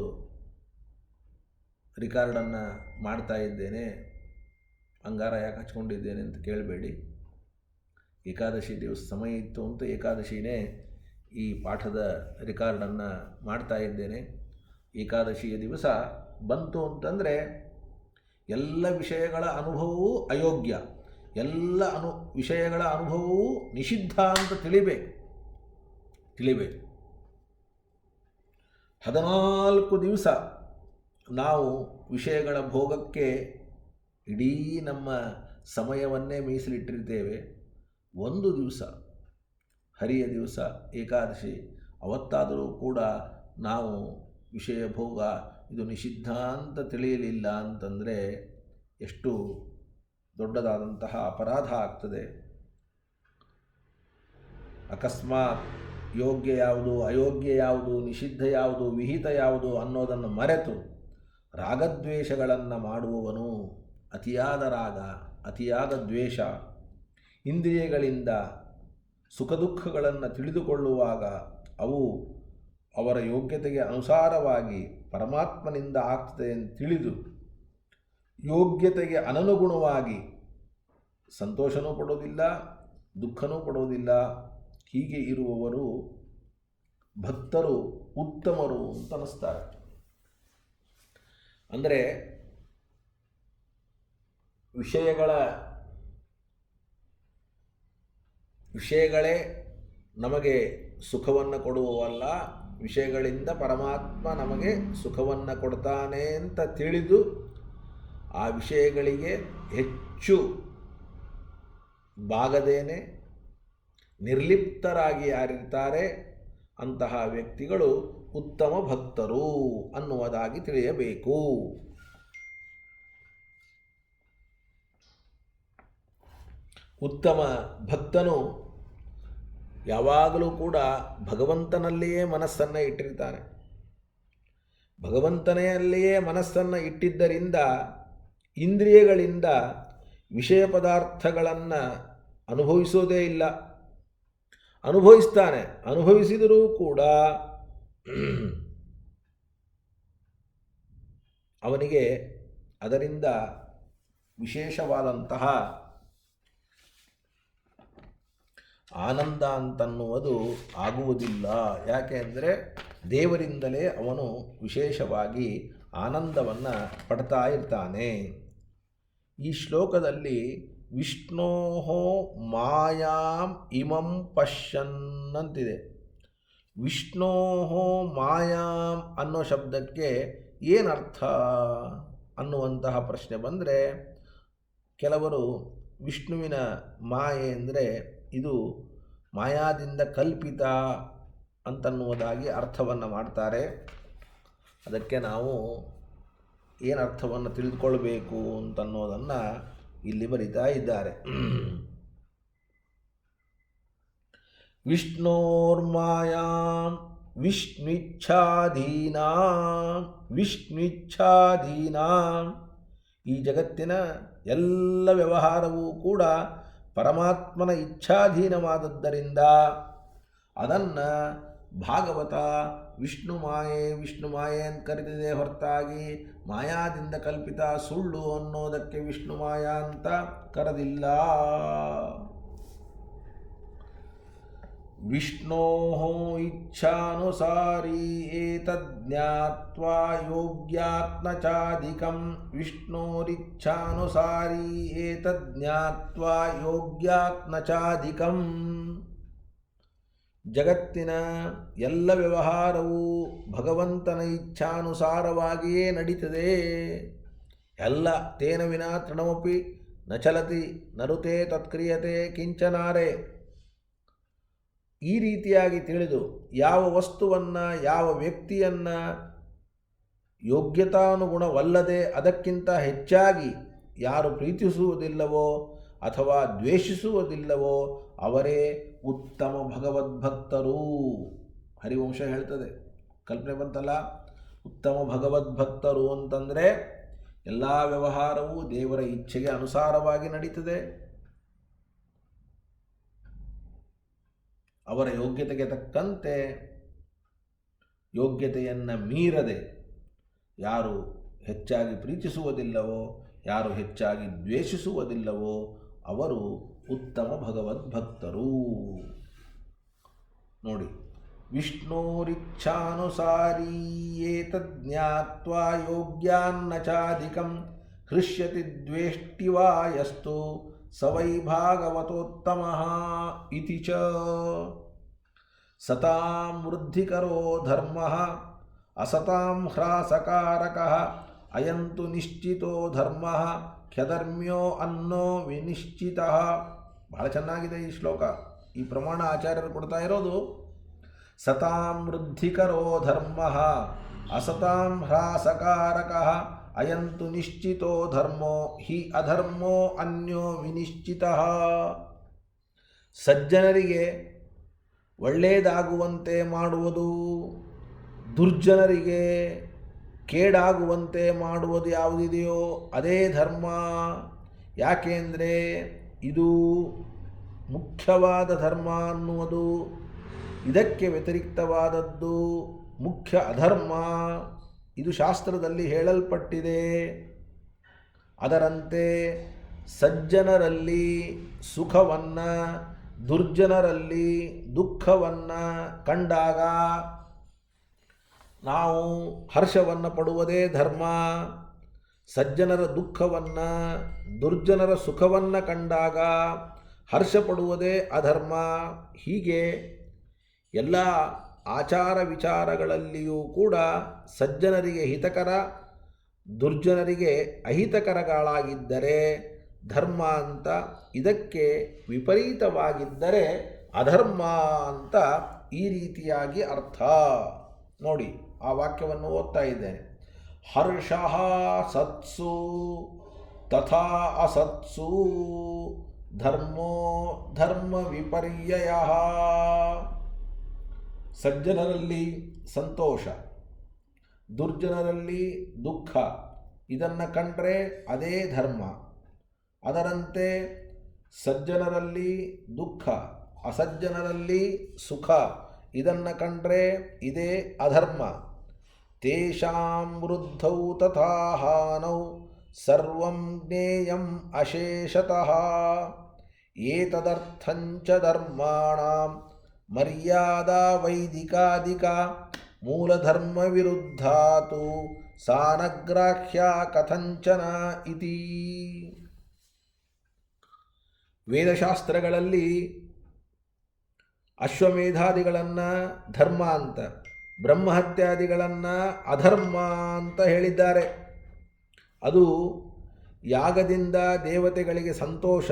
ರಿಕಾರ್ಡನ್ನು ಮಾಡ್ತಾ ಇದ್ದೇನೆ. ಅಂಗಾರ ಯಾಕೆ ಹಚ್ಕೊಂಡಿದ್ದೇನೆ ಅಂತ ಕೇಳಬೇಡಿ. ಏಕಾದಶಿ ದಿವಸ ಸಮಯ ಇತ್ತು ಅಂತ ಏಕಾದಶಿನೇ ಈ ಪಾಠದ ರಿಕಾರ್ಡನ್ನು ಮಾಡ್ತಾ ಇದ್ದೇನೆ. ಏಕಾದಶಿಯ ದಿವಸ ಬಂತು ಅಂತಂದರೆ ಎಲ್ಲ ವಿಷಯಗಳ ಅನುಭವವೂ ಅಯೋಗ್ಯ, ಎಲ್ಲ ವಿಷಯಗಳ ಅನುಭವವೂ ನಿಷಿದ್ಧ ಅಂತ ತಿಳಿಬೇಕು. 14 ದಿವಸ ನಾವು ವಿಷಯಗಳ ಭೋಗಕ್ಕೆ ಇಡೀ ನಮ್ಮ ಸಮಯವನ್ನೇ ಮೀಸಲಿಟ್ಟಿರ್ತೇವೆ. ಒಂದು ದಿವಸ ಹರಿಯ ದಿವಸ ಏಕಾದಶಿ, ಅವತ್ತಾದರೂ ಕೂಡ ನಾವು ವಿಷಯ ಭೋಗ ಇದು ನಿಷಿದ್ಧ ಅಂತ ತಿಳಿಯಲಿಲ್ಲ ಅಂತಂದರೆ ಎಷ್ಟು ದೊಡ್ಡದಾದಂತಹ ಅಪರಾಧ ಆಗ್ತದೆ. ಅಕಸ್ಮಾತ್ ಯೋಗ್ಯ ಯಾವುದು, ಅಯೋಗ್ಯ ಯಾವುದು, ನಿಷಿದ್ಧ ಯಾವುದು, ವಿಹಿತ ಯಾವುದು ಅನ್ನೋದನ್ನು ಮರೆತು ರಾಗದ್ವೇಷಗಳನ್ನು ಮಾಡುವವನು ಅತಿಯಾದ ರಾಗ, ಅತಿಯಾದ ದ್ವೇಷ, ಇಂದ್ರಿಯಗಳಿಂದ ಸುಖ ದುಃಖಗಳನ್ನು ತಿಳಿದುಕೊಳ್ಳುವಾಗ ಅವು ಅವರ ಯೋಗ್ಯತೆಗೆ ಅನುಸಾರವಾಗಿ ಪರಮಾತ್ಮನಿಂದ ಆಗ್ತದೆ ಅಂತ ತಿಳಿದು ಯೋಗ್ಯತೆಗೆ ಅನನುಗುಣವಾಗಿ ಸಂತೋಷನೂ ಪಡೋದಿಲ್ಲ, ದುಃಖನೂ ಪಡೋದಿಲ್ಲ. ಹೀಗೆ ಇರುವವರು ಭಕ್ತರು ಉತ್ತಮರು ಅಂತ ಅನ್ನಿಸ್ತಾರೆ. ಅಂದರೆ ವಿಷಯಗಳೇ ನಮಗೆ ಸುಖವನ್ನು ಕೊಡುವವಲ್ಲ, ವಿಷಯಗಳಿಂದ ಪರಮಾತ್ಮ ನಮಗೆ ಸುಖವನ್ನು ಕೊಡ್ತಾನೆ ಅಂತ ತಿಳಿದು ಆ ವಿಷಯಗಳಿಗೆ ಹೆಚ್ಚು ಬಾಗದೇನೆ ನಿರ್ಲಿಪ್ತರಾಗಿ ಯಾರಿರ್ತಾರೆ ಅಂತಹ ವ್ಯಕ್ತಿಗಳು ಉತ್ತಮ ಭಕ್ತರು ಅನ್ನುವುದಾಗಿ ತಿಳಿಯಬೇಕು. ಉತ್ತಮ ಭಕ್ತನು ಯಾವಾಗಲೂ ಕೂಡ ಭಗವಂತನಲ್ಲಿಯೇ ಮನಸ್ಸನ್ನು ಇಟ್ಟಿರ್ತಾನೆ. ಭಗವಂತನೆಯಲ್ಲಿಯೇ ಮನಸ್ಸನ್ನು ಇಟ್ಟಿದ್ದರಿಂದ ಇಂದ್ರಿಯಗಳಿಂದ ವಿಷಯ ಪದಾರ್ಥಗಳನ್ನು ಅನುಭವಿಸೋದೇ ಇಲ್ಲ. ಅನುಭವಿಸ್ತಾನೆ, ಅನುಭವಿಸಿದರೂ ಕೂಡ ಅವನಿಗೆ ಅದರಿಂದ ವಿಶೇಷವಾದಂತಹ ಆನಂದ ಅಂತನ್ನುವುದು ಆಗುವುದಿಲ್ಲ. ಯಾಕೆ ಅಂದರೆ ದೇವರಿಂದಲೇ ಅವನು ವಿಶೇಷವಾಗಿ ಆನಂದವನ್ನು ಪಡ್ತಾ ಇರ್ತಾನೆ. ಈ ಶ್ಲೋಕದಲ್ಲಿ ವಿಷ್ಣೋ ಮಾಯಾಂ ಇಮಂ ಪಶ್ಯನ್ ಅಂತಿದೆ. ವಿಷ್ಣೋ ಮಾಯಾಂ ಅನ್ನೋ ಶಬ್ದಕ್ಕೆ ಏನರ್ಥ ಅನ್ನುವಂತಹ ಪ್ರಶ್ನೆ ಬಂದರೆ, ಕೆಲವರು ವಿಷ್ಣುವಿನ ಮಾಯೆ ಅಂದರೆ ಇದು ಮಾಯಾದಿಂದ ಕಲ್ಪಿತ ಅಂತನ್ನುವುದಾಗಿ ಅರ್ಥವನ್ನು ಮಾಡ್ತಾರೆ. ಅದಕ್ಕೆ ನಾವು ಏನು ಅರ್ಥವನ್ನು ತಿಳಿದುಕೊಳ್ಬೇಕು ಅಂತನ್ನೋದನ್ನು ಇಲ್ಲಿ ಬರಿತಾ ಇದ್ದಾರೆ. ವಿಷ್ಣೋರ್ಮಾಯಾಂ ವಿಷ್ಣುಚ್ಛಾಧೀನಾಂ ಈ ಜಗತ್ತಿನ ಎಲ್ಲ ವ್ಯವಹಾರವೂ ಕೂಡ ಪರಮಾತ್ಮನ ಇಚ್ಛಾಧೀನವಾದದ್ದರಿಂದ ಅದನ್ನು ಭಾಗವತ ವಿಷ್ಣು ಮಾಯೆ ಅಂತ ಕರೆದಿದೆ ಹೊರತಾಗಿ ಮಾಯಾದಿಂದ ಕಲ್ಪಿತ ಸುಳ್ಳು ಅನ್ನೋದಕ್ಕೆ ವಿಷ್ಣು ಮಾಯಾ ಅಂತ ಕರೆದಿಲ್ಲ. ವಿಷ್ಣೋಃ ಇಚ್ಛಾನುಸಾರಿ ಏತಜ್ಞಾತ್ವಾ ಯೋಗ್ಯಾತ್ಮ ಚಾಧಿಕಂ ವಿಷ್ಣೋರಿಚ್ಛಾನುಸಾರಿ ಏತಜ್ಞಾತ್ವಾ ಯೋಗ್ಯಾತ್ಮ ಚಾಧಿಕಂ. ಜಗತ್ತಿನ ಎಲ್ಲ ವ್ಯವಹಾರವೂ ಭಗವಂತನ ಇಚ್ಛಾನುಸಾರವಾಗಿಯೇ ನಡೀತದೆ. ಎಲ್ಲ ತೇನ ವಿನಾ ತೃಣಮಪಿ ನ ಚಲತಿ ನರುತೆ ತತ್ಕ್ರಿಯತೆ ಕಿಂಚನಾರೆ. ಈ ರೀತಿಯಾಗಿ ತಿಳಿದು ಯಾವ ವಸ್ತುವನ್ನು ಯಾವ ವ್ಯಕ್ತಿಯನ್ನು ಯೋಗ್ಯತಾನುಗುಣವಲ್ಲದೆ ಅದಕ್ಕಿಂತ ಹೆಚ್ಚಾಗಿ ಯಾರು ಪ್ರೀತಿಸುವುದಿಲ್ಲವೋ ಅಥವಾ ದ್ವೇಷಿಸುವುದಿಲ್ಲವೋ ಅವರೇ ಉತ್ತಮ ಭಗವದ್ಭಕ್ತರು. ಹರಿವಂಶ ಹೇಳ್ತದೆ, ಕಲ್ಪನೆ ಬಂತಲ್ಲ, ಉತ್ತಮ ಭಗವದ್ಭಕ್ತರು ಅಂತಂದರೆ ಎಲ್ಲ ವ್ಯವಹಾರವೂ ದೇವರ ಇಚ್ಛೆಗೆ ಅನುಸಾರವಾಗಿ ನಡೀತದೆ. ಅವರ ಯೋಗ್ಯತೆಗೆ ತಕ್ಕಂತೆ ಯೋಗ್ಯತೆಯನ್ನು ಮೀರದೆ ಯಾರು ಹೆಚ್ಚಾಗಿ ಪ್ರೀತಿಸುವುದಿಲ್ಲವೋ ಯಾರು ಹೆಚ್ಚಾಗಿ ದ್ವೇಷಿಸುವುದಿಲ್ಲವೋ ಅವರು ಉತ್ತಮ ಭಗವದ್ಭಕ್ತರು. ನೋಡಿ, ವಿಷ್ಣೋರಿಚ್ಛಾನುಸಾರೀ ಏತಜ್ಞಾತ್ವಾ ಯೋಗ್ಯಾನ್ನ ಚಾಧಿಕಂ ಹೃಷ್ಯತಿ ದ್ವೇಷ್ಟಿ ವಾ ಯಸ್ತು ಸ ವೈ ಭಾಗವತೋತ್ತಮಃ ಇತಿ ಚ. ಸತಾಂ ವೃದ್ಧಿಕರೋ ಧರ್ಮಃ ಅಸತಾಂ ಹ್ರಾಸಕಾರಕಃ ಅಯಂತು ನಿಶ್ಚಿತೋ ಧರ್ಮಃ ಖ್ಯಧರ್ಮ್ಯೋ ಅನ್ನೋ ವಿನಿಶ್ಚಿತಃ. ಬಹಳ ಚೆನ್ನಾಗಿದೆ ಈ ಶ್ಲೋಕ. ಈ ಪ್ರಮಾಣ ಆಚಾರ್ಯರು ಕೊಡ್ತಾ ಇರೋದು. ಸತಾಂ ವೃದ್ಧಿಕರೋ ಧರ್ಮಃ ಅಸತಾಂ ಹ್ರಾಸಕಾರಕಃ ಅಯಂತು ನಿಶ್ಚಿತೋ ಧರ್ಮೋ ಹಿ ಅಧರ್ಮೋ ಅನ್ಯೋ ವಿನಿಶ್ಚಿತಃ. ಸಜ್ಜನರಿಗೆ ಒಳ್ಳೆಯದಾಗುವಂತೆ ಮಾಡುವುದು, ದುರ್ಜನರಿಗೆ ಕೇಡಾಗುವಂತೆ ಮಾಡುವುದು ಯಾವುದಿದೆಯೋ ಅದೇ ಧರ್ಮ. ಯಾಕೆಂದರೆ ಇದು ಮುಖ್ಯವಾದ ಧರ್ಮ ಅನ್ನುವುದು ಇದಕ್ಕೆ ವ್ಯತಿರಿಕ್ತವಾದದ್ದು ಮುಖ್ಯ ಅಧರ್ಮ. ಇದು ಶಾಸ್ತ್ರದಲ್ಲಿ ಹೇಳಲ್ಪಟ್ಟಿದೆ. ಅದರಂತೆ ಸಜ್ಜನರಲ್ಲಿ ಸುಖವನ್ನು ದುರ್ಜನರಲ್ಲಿ ದುಃಖವನ್ನು ಕಂಡಾಗ ನಾವು ಹರ್ಷವನ್ನು ಪಡುವುದೇ ಧರ್ಮ. ಸಜ್ಜನರ ದುಃಖವನ್ನು ದುರ್ಜನರ ಸುಖವನ್ನು ಕಂಡಾಗ ಹರ್ಷ ಪಡುವುದೇ ಅಧರ್ಮ. ಹೀಗೆ ಎಲ್ಲ ಆಚಾರ ವಿಚಾರಗಳಲ್ಲಿಯೂ ಕೂಡ ಸಜ್ಜನರಿಗೆ ಹಿತಕರ ದುರ್ಜನರಿಗೆ ಅಹಿತಕರಗಳಾಗಿದ್ದರೆ ಧರ್ಮ ಅಂತ, ಇದಕ್ಕೆ ವಿಪರೀತವಾಗಿದ್ದರೆ ಅಧರ್ಮ ಅಂತ ಈ ರೀತಿಯಾಗಿ ಅರ್ಥ. ನೋಡಿ, ಆ ವಾಕ್ಯವನ್ನು ಓದ್ತಾ ಇದ್ದೇನೆ. ಹರ್ಷಃ ಸತ್ಸು ತಥಾ ಅಸತ್ಸು ಧರ್ಮೋ ಧರ್ಮ ವಿಪರ್ಯಯಃ. ಸಜ್ಜನರಲ್ಲಿ ಸಂತೋಷ, ದುರ್ಜನರಲ್ಲಿ ದುಃಖ, ಇದನ್ನು ಕಂಡ್ರೆ ಅದೇ ಧರ್ಮ. ಅದರಂತೆ ಸಜ್ಜನರಲ್ಲಿ ದುಃಖ, ಅಸಜ್ಜನರಲ್ಲಿ ಸುಖ, ಇದನ್ನು ಕಂಡ್ರೆ ಇದೇ ಅಧರ್ಮ. ತೇಷಾಂ ವೃದ್ಧೌ ತಥಾ ಹಾನೌ ಸರ್ವಂ ಜ್ಞೇಯಂ ಅಶೇಷತಃ ಏತದರ್ಥಂಚ ಧರ್ಮಾಣಾಂ ಮರ್ಯಾದಾ ವೈದಿಕಾದಿಕ ಮೂಲಧರ್ಮ ವಿರುದ್ಧಾತು ಸಾನಗ್ರಾಹ್ಯ ಕಥಂಚನ ಇತಿ. ವೇದಶಾಸ್ತ್ರಗಳಲ್ಲಿ ಅಶ್ವಮೇಧಾದಿಗಳನ್ನು ಧರ್ಮ ಅಂತ, ಬ್ರಹ್ಮಹತ್ಯಾದಿಗಳನ್ನು ಅಧರ್ಮ ಅಂತ ಹೇಳಿದ್ದಾರೆ. ಅದು ಯಾಗದಿಂದ ದೇವತೆಗಳಿಗೆ ಸಂತೋಷ,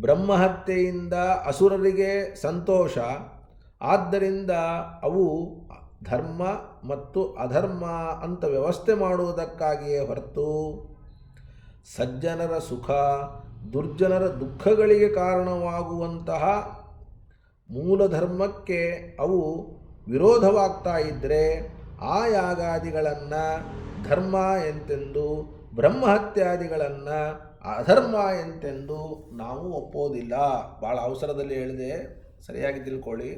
ಬ್ರಹ್ಮಹತ್ಯೆಯಿಂದ ಅಸುರರಿಗೆ ಸಂತೋಷ. ಆದ್ದರಿಂದ ಅವು ಧರ್ಮ ಮತ್ತು ಅಧರ್ಮ ಅಂತ ವ್ಯವಸ್ಥೆ ಮಾಡುವುದಕ್ಕಾಗಿಯೇ ಹೊರತು ಸಜ್ಜನರ ಸುಖ ದುರ್ಜನರ ದುಃಖಗಳಿಗೆ ಕಾರಣವಾಗುವಂತಹ ಮೂಲ ಧರ್ಮಕ್ಕೆ ಅವು ವಿರೋಧವಾಗ್ತಾ ಇದ್ದರೆ ಆ ಯಾಗಾದಿಗಳನ್ನು ಧರ್ಮ ಎಂತೆಂದು ಬ್ರಹ್ಮಹತ್ಯಾದಿಗಳನ್ನು ಅಧರ್ಮ ಎಂತೆಂದು ನಾವು ಒಪ್ಪೋದಿಲ್ಲ. ಭಾಳ ಅವಸರದಲ್ಲಿ ಹೇಳಿದೆ, ಸರಿಯಾಗಿ ತಿಳ್ಕೊಳ್ಳಿ.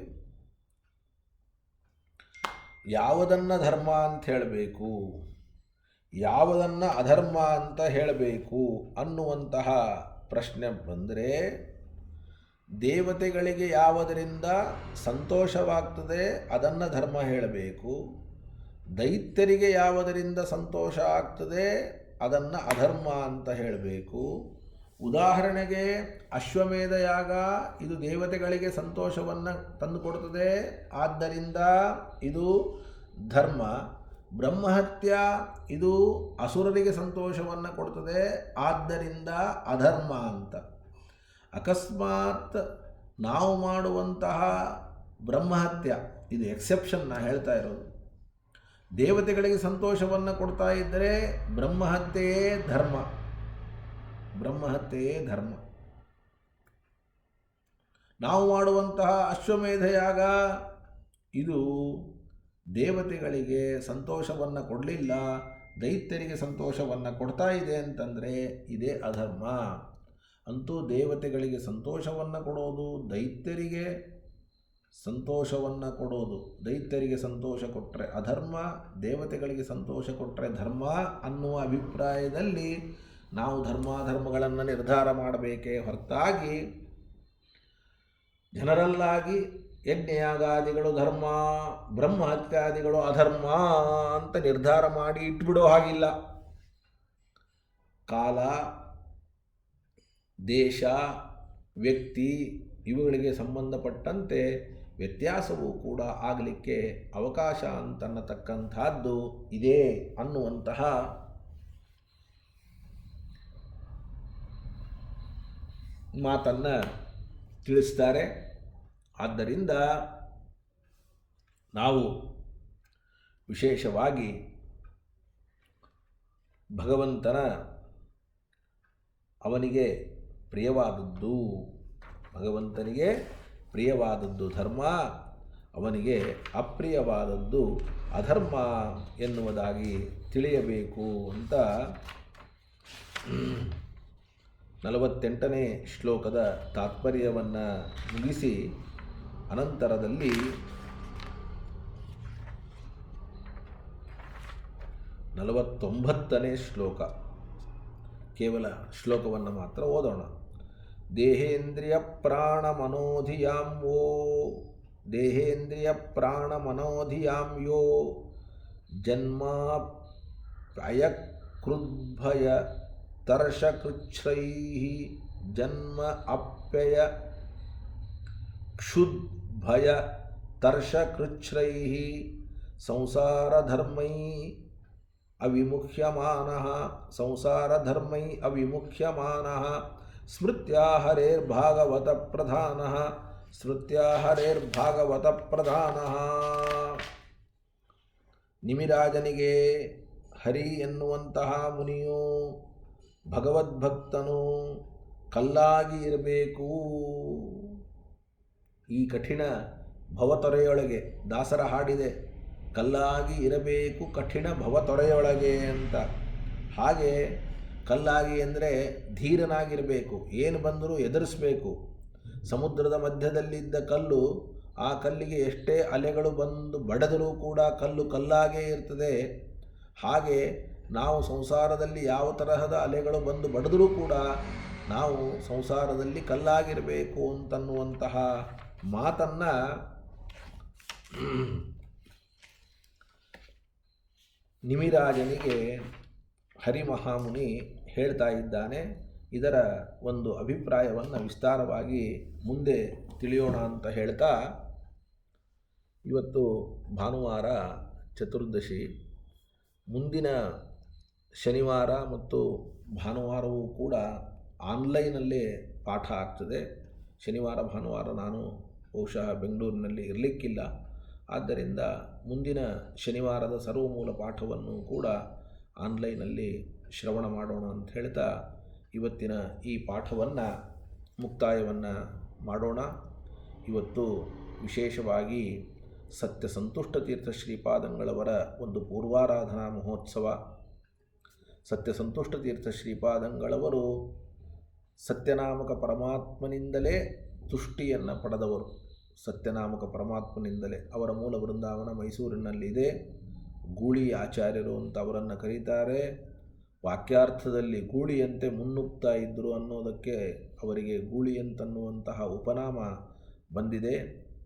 ಯಾವುದನ್ನು ಧರ್ಮ ಅಂತ ಹೇಳಬೇಕು, ಯಾವುದನ್ನು ಅಧರ್ಮ ಅಂತ ಹೇಳಬೇಕು ಅನ್ನುವಂತಹ ಪ್ರಶ್ನೆ ಬಂದರೆ, ದೇವತೆಗಳಿಗೆ ಯಾವುದರಿಂದ ಸಂತೋಷವಾಗ್ತದೆ ಅದನ್ನು ಧರ್ಮ ಹೇಳಬೇಕು, ದೈತ್ಯರಿಗೆ ಯಾವುದರಿಂದ ಸಂತೋಷ ಆಗ್ತದೆ ಅದನ್ನು ಅಧರ್ಮ ಅಂತ ಹೇಳಬೇಕು. ಉದಾಹರಣೆಗೆ ಅಶ್ವಮೇಧ ಯಾಗ ಇದು ದೇವತೆಗಳಿಗೆ ಸಂತೋಷವನ್ನು ತಂದುಕೊಡುತ್ತದೆ, ಆದ್ದರಿಂದ ಇದು ಧರ್ಮ. ಬ್ರಹ್ಮಹತ್ಯ ಇದು ಅಸುರರಿಗೆ ಸಂತೋಷವನ್ನು ಕೊಡ್ತದೆ, ಆದ್ದರಿಂದ ಅಧರ್ಮ ಅಂತ. ಅಕಸ್ಮಾತ್ ನಾವು ಮಾಡುವಂತಹ ಬ್ರಹ್ಮಹತ್ಯ ಇದು ಎಕ್ಸೆಪ್ಷನ್ ನಾ ಹೇಳ್ತಾ ಇರೋದು, ದೇವತೆಗಳಿಗೆ ಸಂತೋಷವನ್ನು ಕೊಡ್ತಾ ಇದ್ದರೆ ಬ್ರಹ್ಮಹತ್ಯೆಯೇ ಧರ್ಮ, ಬ್ರಹ್ಮಹತ್ಯೆಯೇ ಧರ್ಮ. ನಾವು ಮಾಡುವಂತಹ ಅಶ್ವಮೇಧ ಯಾಗ ಇದು ದೇವತೆಗಳಿಗೆ ಸಂತೋಷವನ್ನು ಕೊಡಲಿಲ್ಲ, ದೈತ್ಯರಿಗೆ ಸಂತೋಷವನ್ನು ಕೊಡ್ತಾ ಇದೆ ಅಂತಂದರೆ ಇದೇ ಅಧರ್ಮ. ಅಂತೂ ದೇವತೆಗಳಿಗೆ ಸಂತೋಷವನ್ನು ಕೊಡೋದು, ದೈತ್ಯರಿಗೆ ಸಂತೋಷವನ್ನು ಕೊಡೋದು, ದೈತ್ಯರಿಗೆ ಸಂತೋಷ ಕೊಟ್ಟರೆ ಅಧರ್ಮ, ದೇವತೆಗಳಿಗೆ ಸಂತೋಷ ಕೊಟ್ಟರೆ ಧರ್ಮ ಅನ್ನುವ ಅಭಿಪ್ರಾಯದಲ್ಲಿ ನಾವು ಧರ್ಮಾಧರ್ಮಗಳನ್ನು ನಿರ್ಧಾರ ಮಾಡಬೇಕೇ ಹೊರತಾಗಿ ಜನರಲ್ಲಾಗಿ ಯಜ್ಞಯಾಗಾದಿಗಳು ಧರ್ಮ, ಬ್ರಹ್ಮಹತ್ಯಾದಿಗಳು ಅಧರ್ಮ ಅಂತ ನಿರ್ಧಾರ ಮಾಡಿ ಇಟ್ಬಿಡೋ ಹಾಗಿಲ್ಲ. ಕಾಲ, ದೇಶ, ವ್ಯಕ್ತಿ ಇವುಗಳಿಗೆ ಸಂಬಂಧಪಟ್ಟಂತೆ ವ್ಯತ್ಯಾಸವೂ ಕೂಡ ಆಗಲಿಕ್ಕೆ ಅವಕಾಶ ಅಂತನ್ನತಕ್ಕಂಥದ್ದು ಇದೆ ಅನ್ನುವಂತಹ ಮಾತನ್ನು ತಿಳಿಸ್ತಾರೆ. ಆದ್ದರಿಂದ ನಾವು ವಿಶೇಷವಾಗಿ ಭಗವಂತನ ಅವನಿಗೆ ಪ್ರಿಯವಾದದ್ದು, ಭಗವಂತನಿಗೆ ಪ್ರಿಯವಾದದ್ದು ಧರ್ಮ, ಅವನಿಗೆ ಅಪ್ರಿಯವಾದದ್ದು ಅಧರ್ಮ ಎನ್ನುವುದಾಗಿ ತಿಳಿಯಬೇಕು ಅಂತ 48ನೇ ಶ್ಲೋಕದ ತಾತ್ಪರ್ಯವನ್ನು ಮುಗಿಸಿ ಅನಂತರದಲ್ಲಿ 49ನೇ ಶ್ಲೋಕ, ಕೇವಲ ಶ್ಲೋಕವನ್ನು ಮಾತ್ರ ಓದೋಣ. ದೇಹೇಂದ್ರಿಯ ಪ್ರಾಣ ಮನೋಧಿಯಾಂ ವೋ, ದೇಹೇಂದ್ರಿಯ ಪ್ರಾಣ ಮನೋಧಿಯಾಂ ಯೋ ಜನ್ಮಾಪ್ಯಯಕೃದ್ಭಯ ತರ್ಷಕೃಚ್ಛ್ರೈಃ ಜನ್ಮ ಅಪ್ಯಯ ಕ್ಷುದ್ಭಯ ತರ್ಷಕೃಚ್ಛ್ರೈಃ ಸಂಸಾರಧರ್ಮೈ ಅವಿಮುಖ್ಯಮಾನಃ, ಸಂಸಾರಧರ್ಮೈ ಅವಿಮುಖ್ಯಮಾನಃ ಸ್ಮೃತ್ಯಾ ಹರೇರ್ಭಾಗವತ ಪ್ರಧಾನಃ, ಸ್ಮೃತ್ಯಾ ಹರೇರ್ಭಾಗವತ ಪ್ರಧಾನಃ. ನಿಮಿರಾಜನಿಗೆ ಹರಿ ಎನ್ನುವಂತಹ ಮುನಿಯು ಭಗವದ್ಭಕ್ತನು ಕಲ್ಲಾಗಿ ಇರಬೇಕು. ಈ ಕಠಿಣ ಭವತೊರೆಯೊಳಗೆ ದಾಸರ ಹಾಡಿದೆ, ಕಲ್ಲಾಗಿ ಇರಬೇಕು ಕಠಿಣ ಭವತೊರೆಯೊಳಗೆ ಅಂತ. ಹಾಗೆ ಕಲ್ಲಾಗಿ ಅಂದರೆ ಧೀರನಾಗಿರಬೇಕು, ಏನು ಬಂದರೂ ಎದುರಿಸಬೇಕು. ಸಮುದ್ರದ ಮಧ್ಯದಲ್ಲಿದ್ದ ಕಲ್ಲು, ಆ ಕಲ್ಲಿಗೆ ಎಷ್ಟೇ ಅಲೆಗಳು ಬಂದು ಬಡಿದರೂ ಕೂಡ ಕಲ್ಲು ಕಲ್ಲಾಗೇ ಇರ್ತದೆ. ಹಾಗೆ ನಾವು ಸಂಸಾರದಲ್ಲಿ ಯಾವ ತರಹದ ಅಲೆಗಳು ಬಂದು ಬಡಿದರೂ ಕೂಡ ನಾವು ಸಂಸಾರದಲ್ಲಿ ಕಲ್ಲಾಗಿರಬೇಕು ಅಂತನ್ನುವಂತಹ ಮಾತನ್ನು ನಿಮಿರಾಜನಿಗೆ ಹರಿಮಹಾಮುನಿ ಹೇಳ್ತಾ ಇದ್ದಾನೆ. ಇದರ ಒಂದು ಅಭಿಪ್ರಾಯವನ್ನು ವಿಸ್ತಾರವಾಗಿ ಮುಂದೆ ತಿಳಿಯೋಣ ಅಂತ ಹೇಳ್ತಾ, ಇವತ್ತು ಭಾನುವಾರ ಚತುರ್ದಶಿ, ಮುಂದಿನ ಶನಿವಾರ ಮತ್ತು ಭಾನುವಾರವೂ ಕೂಡ ಆನ್ಲೈನಲ್ಲೇ ಪಾಠ ಆಗ್ತದೆ. ಶನಿವಾರ ಭಾನುವಾರ ನಾನು ಬಹುಶಃ ಬೆಂಗಳೂರಿನಲ್ಲಿ ಇರಲಿಕ್ಕಿಲ್ಲ, ಆದ್ದರಿಂದ ಮುಂದಿನ ಶನಿವಾರದ ಸರ್ವಮೂಲ ಪಾಠವನ್ನು ಕೂಡ ಆನ್ಲೈನಲ್ಲಿ ಶ್ರವಣ ಮಾಡೋಣ ಅಂತ ಹೇಳ್ತಾ ಇವತ್ತಿನ ಈ ಪಾಠವನ್ನು ಮುಕ್ತಾಯವನ್ನು ಮಾಡೋಣ. ಇವತ್ತು ವಿಶೇಷವಾಗಿ ಸತ್ಯ ಸಂತುಷ್ಟ ತೀರ್ಥ ಶ್ರೀಪಾದಂಗಳವರ ಒಂದು ಪೂರ್ವಾರಾಧನಾ ಮಹೋತ್ಸವ. ಸತ್ಯ ಸಂತುಷ್ಟ ತೀರ್ಥ ಶ್ರೀಪಾದಂಗಳವರು ಸತ್ಯನಾಮಕ ಪರಮಾತ್ಮನಿಂದಲೇ ತುಷ್ಟಿಯನ್ನು ಪಡೆದವರು. ಸತ್ಯನಾಮಕ ಪರಮಾತ್ಮನಿಂದಲೇ. ಅವರ ಮೂಲ ವೃಂದಾವನ ಮೈಸೂರಿನಲ್ಲಿದೆ. ಗೂಳಿ ಆಚಾರ್ಯರು ಅಂತ ಅವರನ್ನು ಕರೀತಾರೆ. ವಾಕ್ಯಾರ್ಥದಲ್ಲಿ ಗೂಳಿಯಂತೆ ಮುನ್ನುಗ್ತಾ ಇದ್ದರು ಅನ್ನೋದಕ್ಕೆ ಅವರಿಗೆ ಗೂಳಿಯಂತನ್ನುವಂತಹ ಉಪನಾಮ ಬಂದಿದೆ.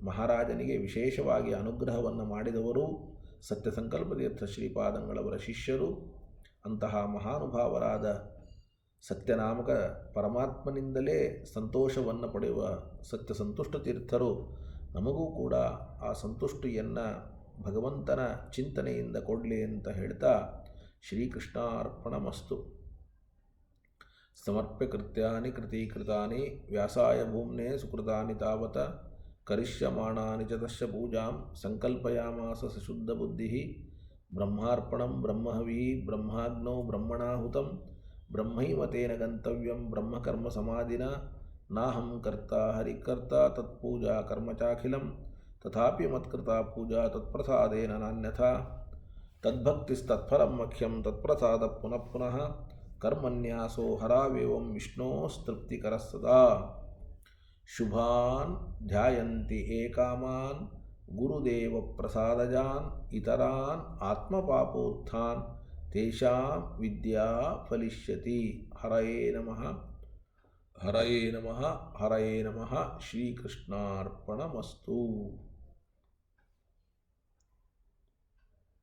ಮಹಾರಾಜನಿಗೆ ವಿಶೇಷವಾಗಿ ಅನುಗ್ರಹವನ್ನು ಮಾಡಿದವರು ಸತ್ಯ ಸಂಕಲ್ಪತೀರ್ಥ ಶ್ರೀಪಾದಂಗಳವರ ಶಿಷ್ಯರು. ಅಂತಹ ಮಹಾನುಭಾವರಾದ ಸತ್ಯನಾಮಕ ಪರಮಾತ್ಮನಿಂದಲೇ ಸಂತೋಷವನ್ನು ಪಡೆಯುವ ಸತ್ಯ ಸಂತುಷ್ಟ ತೀರ್ಥರು ನಮಗೂ ಕೂಡ ಆ ಸಂತುಷ್ಟಿಯನ್ನು ಭಗವಂತನ ಚಿಂತನೆಯಿಂದ ಕೊಡಲಿ ಅಂತ ಹೇಳ್ತಾ ಶ್ರೀಕೃಷ್ಣಾರ್ಪಣಮಸ್ತು. ಸಮರ್ಪ್ಯ ಕೃತ್ಯಾನಿ ಕೃತೀಕೃತಾನಿ ವ್ಯಾಸಾಯ ಭೂಮ್ನೆ ಸುಕೃತಾನಿ ತಾವತ ಕರಿಷ್ಯಮಾಣಾನಿ ಚ ತಸ್ಯ ಪೂಜಾಂ ಸಂಕಲ್ಪಯಾಮಾಸ ಸಶುದ್ಧಬುದ್ಧಿಃ. ಬ್ರಹ್ಮಾರ್ಪಣಂ ಬ್ರಹ್ಮಹವಿ ಬ್ರಹ್ಮಾಗ್ನೋ ಬ್ರಹ್ಮಣಾಹುತಂ ಬ್ರಹ್ಮೈವ ತೇನ ಗಂತವ್ಯಂ ಬ್ರಹ್ಮಕರ್ಮ ಸಮಾಧಿನ ನಾಹಂ ಕರ್ತಾ ಹರಿಕರ್ತಾ ತತ್ಪೂಜಾ ಕರ್ಮ ಚಾಖಿಲಂ ತಥಾಪಿ ಮತ್ಕೃತಾ ಪೂಜಾ ತತ್ಪ್ರಸಾದೇನ ನಾನ್ಯಥಾ. ತದ್ಭಕ್ತಿಸ್ತತ್ಫಲಂ ಮಖ್ಯಂ ತತ್ಪ್ರಸಾದ ಪುನಃ ಪುನಃ ಕರ್ಮನ್ಯಾಸೋ ಹರಾವೇವಂ ವಿಷ್ಣೋಸ್ತೃಪ್ತಿಕರಃ ಸದಾ. ಶುಭಾನ್ ಧ್ಯಾಯಂತಿ ಏಕಾಮಾನ್ ಗುರುದೇವ ಪ್ರಸಾದಜಾನ್ ಇತರಾನ್ ಆತ್ಮಪಾಪೋತ್ಥಾನ್ ತೇಷಾಂ ವಿದ್ಯಾ ಫಲಿಷ್ಯತಿ. ಹರಯೇ ನಮಃ ಹರಯೇ ನಮಃ ಹರಯೇ ನಮಃ. ಶ್ರೀಕೃಷ್ಣಾರ್ಪಣಮಸ್ತು.